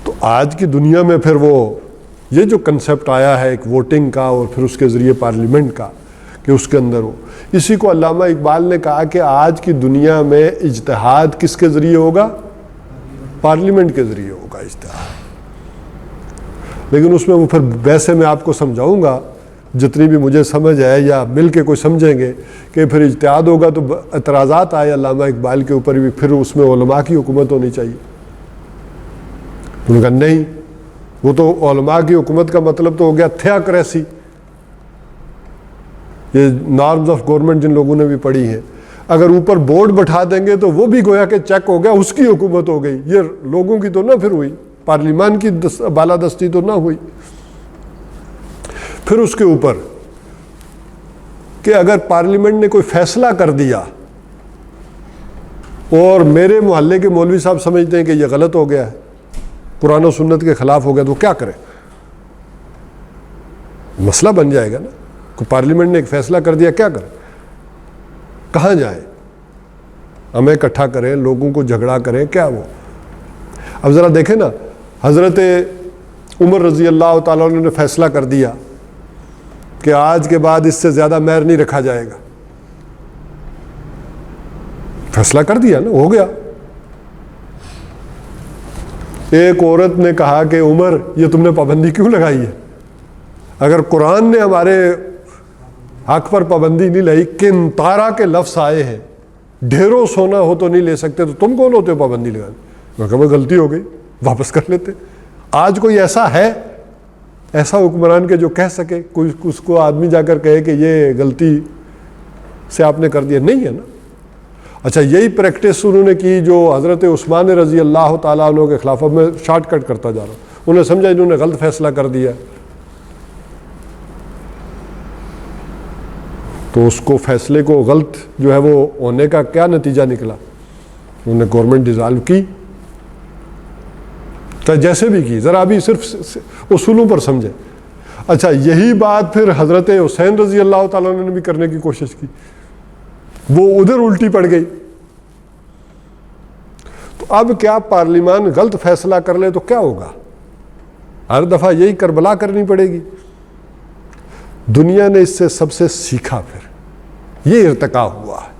تو آج کی دنیا میں پھر وہ یہ جو کنسیپٹ آیا ہے ایک ووٹنگ کا اور پھر اس کے ذریعے پارلیمنٹ کا کہ اس کے اندر ہو، اسی کو علامہ اقبال نے کہا کہ آج کی دنیا میں اجتہاد کس کے ذریعے ہوگا؟ پارلیمنٹ کے ذریعے ہوگا اجتہاد. لیکن اس میں وہ پھر ویسے میں آپ کو سمجھاؤں گا جتنی بھی مجھے سمجھ ہے یا مل کے کوئی سمجھیں گے کہ پھر اجتہاد ہوگا تو اعتراضات آئے علامہ اقبال کے اوپر بھی، پھر اس میں علماء کی حکومت ہونی چاہیے. انہوں نے کہا نہیں، وہ تو علماء کی حکومت کا مطلب تو ہو گیا تھیوکریسی. یہ نارمز آف گورنمنٹ جن لوگوں نے بھی پڑھی ہیں، اگر اوپر بورڈ بٹھا دیں گے تو وہ بھی گویا کہ چیک ہو گیا، اس کی حکومت ہو گئی. یہ لوگوں کی تو نہ پھر ہوئی، پارلیمان کی بالادستی تو نہ ہوئی. پھر اس کے اوپر کہ اگر پارلیمنٹ نے کوئی فیصلہ کر دیا اور میرے محلے کے مولوی صاحب سمجھتے ہیں کہ یہ غلط ہو گیا ہے، قرآن و سنت کے خلاف ہو گیا، تو کیا کریں؟ مسئلہ بن جائے گا نا. پارلیمنٹ نے ایک فیصلہ کر دیا، کیا کریں؟ کہاں جائیں؟ ہمیں اکٹھا کریں، لوگوں کو جھگڑا کریں، کیا وہ؟ اب ذرا دیکھیں نا، حضرت عمر رضی اللہ تعالیٰ عنہ نے فیصلہ کر دیا کہ آج کے بعد اس سے زیادہ مہر نہیں رکھا جائے گا. فیصلہ کر دیا نا، ہو گیا. ایک عورت نے کہا کہ عمر یہ تم نے پابندی کیوں لگائی ہے؟ اگر قرآن نے ہمارے حق پر پابندی نہیں لائی، کنتارا کے لفظ آئے ہیں، ڈھیروں سونا ہو تو نہیں لے سکتے، تو تم کون ہوتے ہو پابندی لگانے؟ میں کہا غلطی ہو گئی، واپس کر لیتے. آج کوئی ایسا ہے، ایسا حکمران کے جو کہہ سکے، کوئی اس کو آدمی جا کر کہے کہ یہ غلطی سے آپ نے کر دیا؟ نہیں ہے نا. اچھا، یہی پریکٹس انہوں نے کی جو حضرت عثمان رضی اللہ تعالیٰ عنہ کے خلاف. اب میں شارٹ کٹ کرتا جا رہا ہوں. انہوں نے سمجھا انہوں نے غلط فیصلہ کر دیا، تو اس کو فیصلے کو غلط جو ہے وہ ہونے کا کیا نتیجہ نکلا؟ انہوں نے گورنمنٹ ڈیزالو کی، چاہے جیسے بھی کی. ذرا ابھی صرف اصولوں پر سمجھیں. اچھا، یہی بات پھر حضرت حسین رضی اللہ تعالیٰ عنہ نے بھی کرنے کی کوشش کی، وہ ادھر الٹی پڑ گئی. تو اب کیا پارلیمان غلط فیصلہ کر لے تو کیا ہوگا؟ ہر دفعہ یہی کربلا کرنی پڑے گی. دنیا نے اس سے سب سے سیکھا، پھر یہ ارتقا ہوا ہے.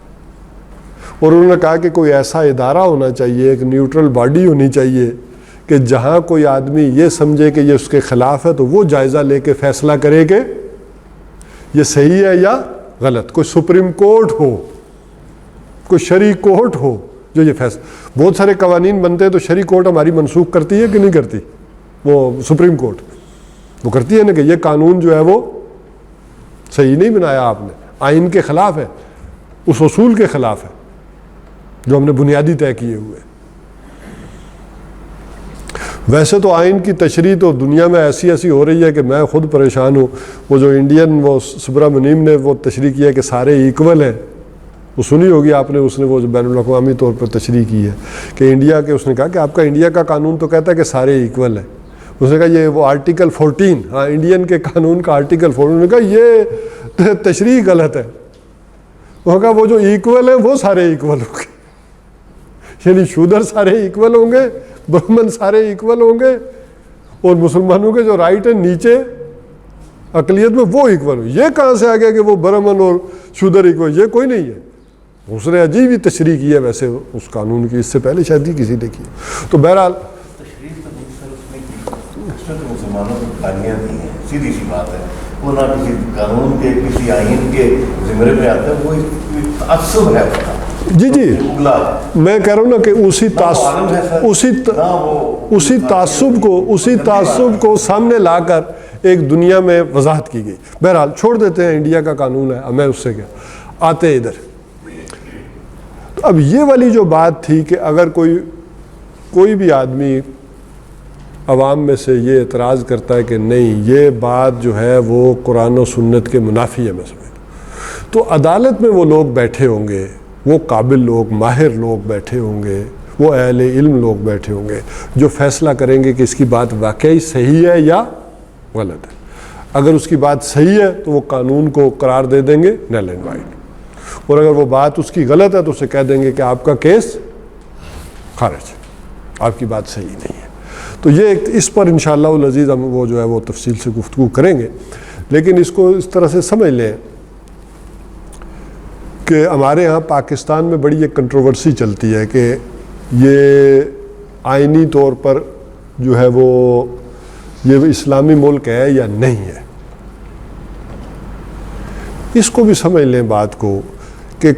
اور انہوں نے کہا کہ کوئی ایسا ادارہ ہونا چاہیے، ایک نیوٹرل باڈی ہونی چاہیے کہ جہاں کوئی آدمی یہ سمجھے کہ یہ اس کے خلاف ہے تو وہ جائزہ لے کے فیصلہ کرے کہ یہ صحیح ہے یا غلط. کوئی سپریم کورٹ ہو، کوئی شرعی کورٹ ہو جو یہ فیصلہ. بہت سارے قوانین بنتے ہیں تو شرعی کورٹ ہماری منسوخ کرتی ہے کہ نہیں کرتی؟ وہ سپریم کورٹ وہ کرتی ہے نا کہ یہ قانون جو ہے وہ صحیح نہیں بنایا آپ نے، آئین کے خلاف ہے، اس اصول کے خلاف ہے جو ہم نے بنیادی طے کیے ہوئے. ویسے تو آئین کی تشریح تو دنیا میں ایسی ہو رہی ہے کہ میں خود پریشان ہوں. وہ جو انڈین وہ سبرامنیم نے وہ تشریح کیا کہ سارے ایکول ہیں، وہ سنی ہوگی آپ نے، اس نے وہ جو بین الاقوامی طور پر تشریح کی ہے کہ انڈیا کے، اس نے کہا کہ آپ کا انڈیا کا قانون تو کہتا ہے کہ سارے ایکول ہیں. اس نے کہا یہ وہ آرٹیکل 14، ہاں انڈین کے قانون کا آرٹیکل 14، نے کہا یہ تشریح غلط ہے. وہ کہا وہ جو ایکول ہیں وہ سارے ایکول ہوں گے، یعنی شودر سارے ایکول ہوں گے، برہمن سارے ایکول ہوں گے، اور مسلمانوں کے جو رائٹ ہیں نیچے اقلیت میں وہ ایکول ہوں. یہ کہاں سے آ گیا کہ وہ برہمن اور شودر ایکول؟ یہ کوئی نہیں ہے. اس نے عجیب ہی تشریح کی ہے ویسے اس قانون کی، اس سے پہلے شاید ہی کسی نے کی. تو بہرحال مسلمانوں کو گالیاں دی ہیں، سیدھی سی بات ہے. وہ نہ کسی قانون کے کسی آئین کے زمرے میں آتا ہے، وہ تعصب ہے. جی میں کہہ رہا ہوں نا کہ اسی تعصب کو سامنے لا کر ایک دنیا میں وضاحت کی گئی. بہرحال چھوڑ دیتے ہیں، انڈیا کا قانون ہے، میں اس سے کیا آتے ادھر. اب یہ والی جو بات تھی کہ اگر کوئی بھی آدمی عوام میں سے یہ اعتراض کرتا ہے کہ نہیں یہ بات جو ہے وہ قرآن و سنت کے منافی ہے، میں سمجھتا ہوں، تو عدالت میں وہ لوگ بیٹھے ہوں گے، وہ قابل لوگ، ماہر لوگ بیٹھے ہوں گے، وہ اہل علم لوگ بیٹھے ہوں گے جو فیصلہ کریں گے کہ اس کی بات واقعی صحیح ہے یا غلط ہے. اگر اس کی بات صحیح ہے تو وہ قانون کو قرار دے دیں گے نل اینڈ وائڈ، اور اگر وہ بات اس کی غلط ہے تو اسے کہہ دیں گے کہ آپ کا کیس خارج ہے، آپ کی بات صحیح نہیں ہے. تو یہ اس پر انشاءاللہ العزیز ہم وہ جو ہے وہ تفصیل سے گفتگو کریں گے. لیکن اس کو اس طرح سے سمجھ لیں کہ ہمارے ہاں پاکستان میں بڑی ایک کنٹروورسی چلتی ہے کہ یہ آئینی طور پر جو ہے وہ یہ اسلامی ملک ہے یا نہیں ہے. اس کو بھی سمجھ لیں بات کو کہ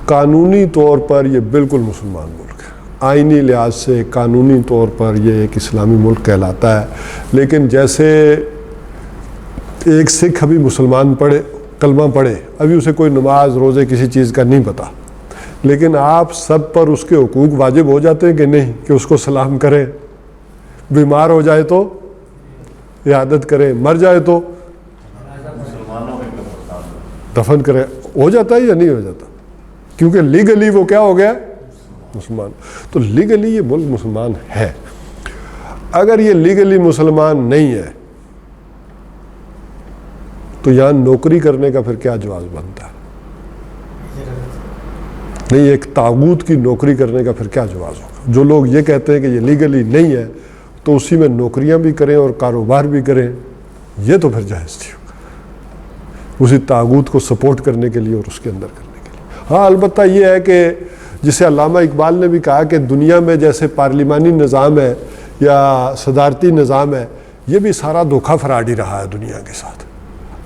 قانونی طور پر یہ بالکل مسلمان ملک ہے، آئینی لحاظ سے قانونی طور پر یہ ایک اسلامی ملک کہلاتا ہے. لیکن جیسے ایک سکھ ابھی مسلمان پڑھے، کلمہ پڑھے، ابھی اسے کوئی نماز روزے کسی چیز کا نہیں پتہ، لیکن آپ سب پر اس کے حقوق واجب ہو جاتے ہیں کہ نہیں، کہ اس کو سلام کریں، بیمار ہو جائے تو عیادت کریں، مر جائے تو دفن کریں. ہو جاتا ہے یا نہیں ہو جاتا؟ کیونکہ لیگلی وہ کیا ہو گیا؟ مسلمان. تو لیگلی یہ ملک مسلمان ہے. اگر یہ لیگلی مسلمان نہیں ہے تو یہاں نوکری کرنے کا پھر کیا جواز بنتا ہے؟ نہیں، ایک طاغوت کی نوکری کرنے کا پھر کیا جواز ہوگا؟ جو لوگ یہ کہتے ہیں کہ یہ لیگلی نہیں ہے تو اسی میں نوکریاں بھی کریں اور کاروبار بھی کریں، یہ تو پھر جائز نہیں ہوگا، اسی طاغوت کو سپورٹ کرنے کے لیے اور اس کے اندر کرنے کے لیے. ہاں البتہ یہ ہے کہ جسے علامہ اقبال نے بھی کہا کہ دنیا میں جیسے پارلیمانی نظام ہے یا صدارتی نظام ہے، یہ بھی سارا دھوکہ فراڈی رہا ہے دنیا کے ساتھ.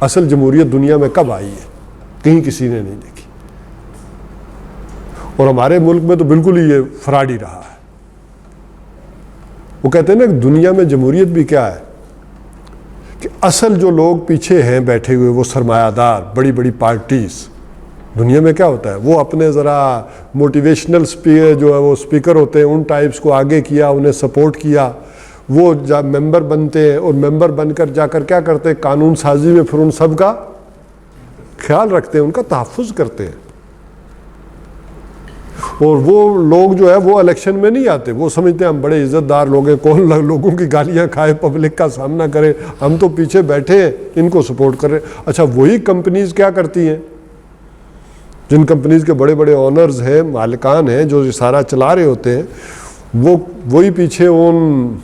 اصل جمہوریت دنیا میں کب آئی ہے؟ کہیں کسی نے نہیں دیکھی، اور ہمارے ملک میں تو بالکل ہی یہ فراڈی رہا ہے. وہ کہتے ہیں نا کہ دنیا میں جمہوریت بھی کیا ہے کہ اصل جو لوگ پیچھے ہیں بیٹھے ہوئے، وہ سرمایہ دار، بڑی بڑی پارٹیز، دنیا میں کیا ہوتا ہے، وہ اپنے ذرا موٹیویشنل جو ہے وہ اسپیکر ہوتے ہیں، ان ٹائپس کو آگے کیا، انہیں سپورٹ کیا، وہ جب ممبر بنتے ہیں اور ممبر بن کر جا کر کیا کرتے ہیں، قانون سازی میں پھر ان سب کا خیال رکھتے ہیں، ان کا تحفظ کرتے ہیں. اور وہ لوگ جو ہے وہ الیکشن میں نہیں آتے، وہ سمجھتے ہیں ہم بڑے عزت دار لوگ ہیں، کون لوگوں کی گالیاں کھائے، پبلک کا سامنا کرے، ہم تو پیچھے بیٹھے ہیں، ان کو سپورٹ کر رہے ہیں. اچھا وہی کمپنیز کیا کرتی ہیں، جن کمپنیز کے بڑے بڑے اونرز ہیں، مالکان ہیں، جو سارا چلا رہے ہوتے ہیں، وہی پیچھے ان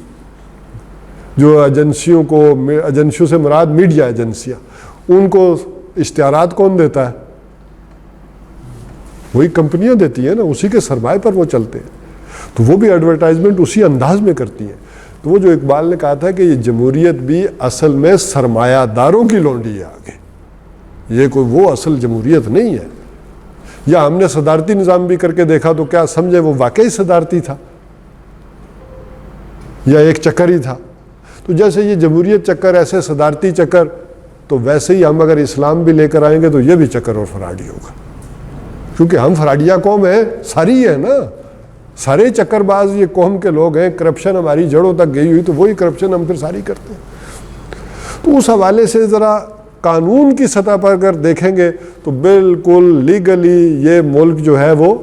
جو ایجنسیوں کو، ایجنسیوں سے مراد میڈیا ایجنسیاں، ان کو اشتہارات کون دیتا ہے؟ وہی کمپنیاں دیتی ہیں نا، اسی کے سرمائے پر وہ چلتے ہیں. تو وہ بھی ایڈورٹائزمنٹ اسی انداز میں کرتی ہیں. تو وہ جو اقبال نے کہا تھا کہ یہ جمہوریت بھی اصل میں سرمایہ داروں کی لونڈی ہے آگے، یہ کوئی وہ اصل جمہوریت نہیں ہے. یا ہم نے صدارتی نظام بھی کر کے دیکھا تو کیا سمجھے وہ واقعی صدارتی تھا یا ایک چکر ہی تھا؟ تو جیسے یہ جمہوریت چکر، ایسے صدارتی چکر، تو ویسے ہی ہم اگر اسلام بھی لے کر آئیں گے تو یہ بھی چکر اور فراڈی ہوگا، کیونکہ ہم فراڈیہ قوم ہیں، ساری ہے نا، سارے چکر باز یہ قوم کے لوگ ہیں. کرپشن ہماری جڑوں تک گئی ہوئی، تو وہی کرپشن ہم پھر ساری کرتے ہیں. تو اس حوالے سے ذرا قانون کی سطح پر اگر دیکھیں گے تو بالکل لیگلی یہ ملک جو ہے وہ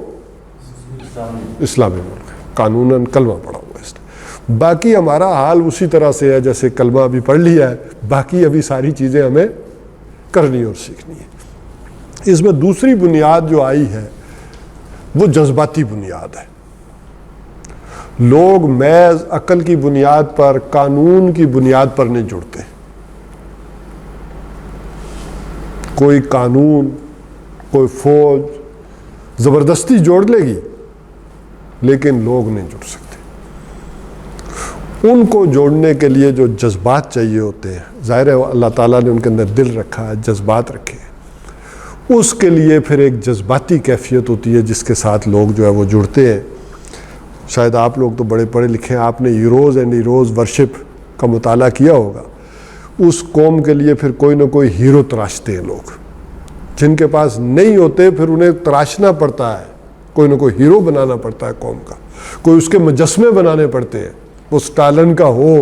اسلامی ملک ہے، قانوناً کلمہ پڑھا ہوا ہے اس نے. باقی ہمارا حال اسی طرح سے ہے جیسے کلمہ ابھی پڑھ لیا ہے، باقی ابھی ساری چیزیں ہمیں کرنی اور سیکھنی ہے. اس میں دوسری بنیاد جو آئی ہے وہ جذباتی بنیاد ہے. لوگ محض عقل کی بنیاد پر، قانون کی بنیاد پر نہیں جڑتے. کوئی قانون، کوئی فوج زبردستی جوڑ لے گی لیکن لوگ نہیں جڑ سکتے. ان کو جوڑنے کے لیے جو جذبات چاہیے ہوتے ہیں، ظاہر ہے اللہ تعالیٰ نے ان کے اندر دل رکھا ہے، جذبات رکھے ہیں، اس کے لیے پھر ایک جذباتی کیفیت ہوتی ہے جس کے ساتھ لوگ جو ہے وہ جڑتے ہیں. شاید آپ لوگ تو بڑے پڑھے لکھے ہیں، آپ نے ہیروز اینڈ ہیروز ورشپ کا مطالعہ کیا ہوگا. اس قوم کے لیے پھر کوئی نہ کوئی ہیرو تراشتے ہیں لوگ، جن کے پاس نہیں ہوتے پھر انہیں تراشنا پڑتا ہے، کوئی نہ کوئی ہیرو بنانا پڑتا ہے قوم کا، کوئی اس کے مجسمے بنانے پڑتے ہیں، وہ سٹالن کا ہو،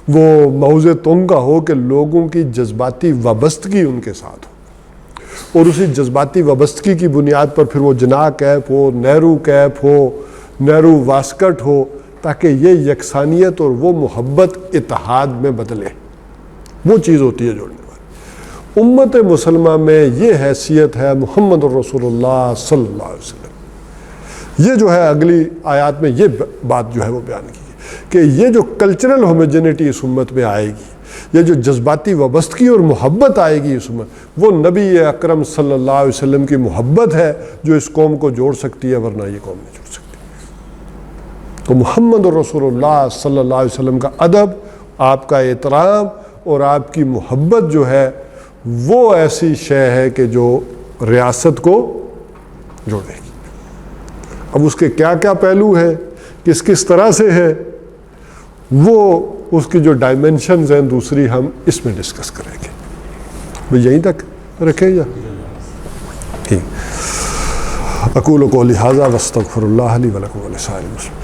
وہ ماؤ زے تونگ کا ہو، کہ لوگوں کی جذباتی وابستگی ان کے ساتھ ہو. اور اسی جذباتی وابستگی کی بنیاد پر پھر وہ جناح کیپ ہو، نہرو کیپ ہو، نہرو واسکٹ ہو، تاکہ یہ یکسانیت اور وہ محبت اتحاد میں بدلے. وہ چیز ہوتی ہے جوڑنے والی. امت مسلمہ میں یہ حیثیت ہے محمد الرسول اللہ صلی اللہ علیہ وسلم. یہ جو ہے اگلی آیات میں یہ بات جو ہے وہ بیان کی ہے کہ یہ جو کلچرل ہوموجینٹی اس امت میں آئے گی، یہ جو جذباتی وابستگی اور محبت آئے گی اس امت، وہ نبی اکرم صلی اللہ علیہ وسلم کی محبت ہے جو اس قوم کو جوڑ سکتی ہے، ورنہ یہ قوم نہیں جوڑ سکتی. تو محمد رسول اللہ صلی اللہ علیہ وسلم کا ادب، آپ کا احترام اور آپ کی محبت جو ہے وہ ایسی شے ہے کہ جو ریاست کو جوڑے گی. اب اس کے کیا کیا پہلو ہے، کس طرح سے ہے، وہ اس کی جو ڈائمنشنز ہیں دوسری ہم اس میں ڈسکس کریں گے. بھئی یہیں تک رکھیں یا ٹھیک. اقول قولی ھذا واستغفر اللہ لی ولکم ولسائر المسلمین.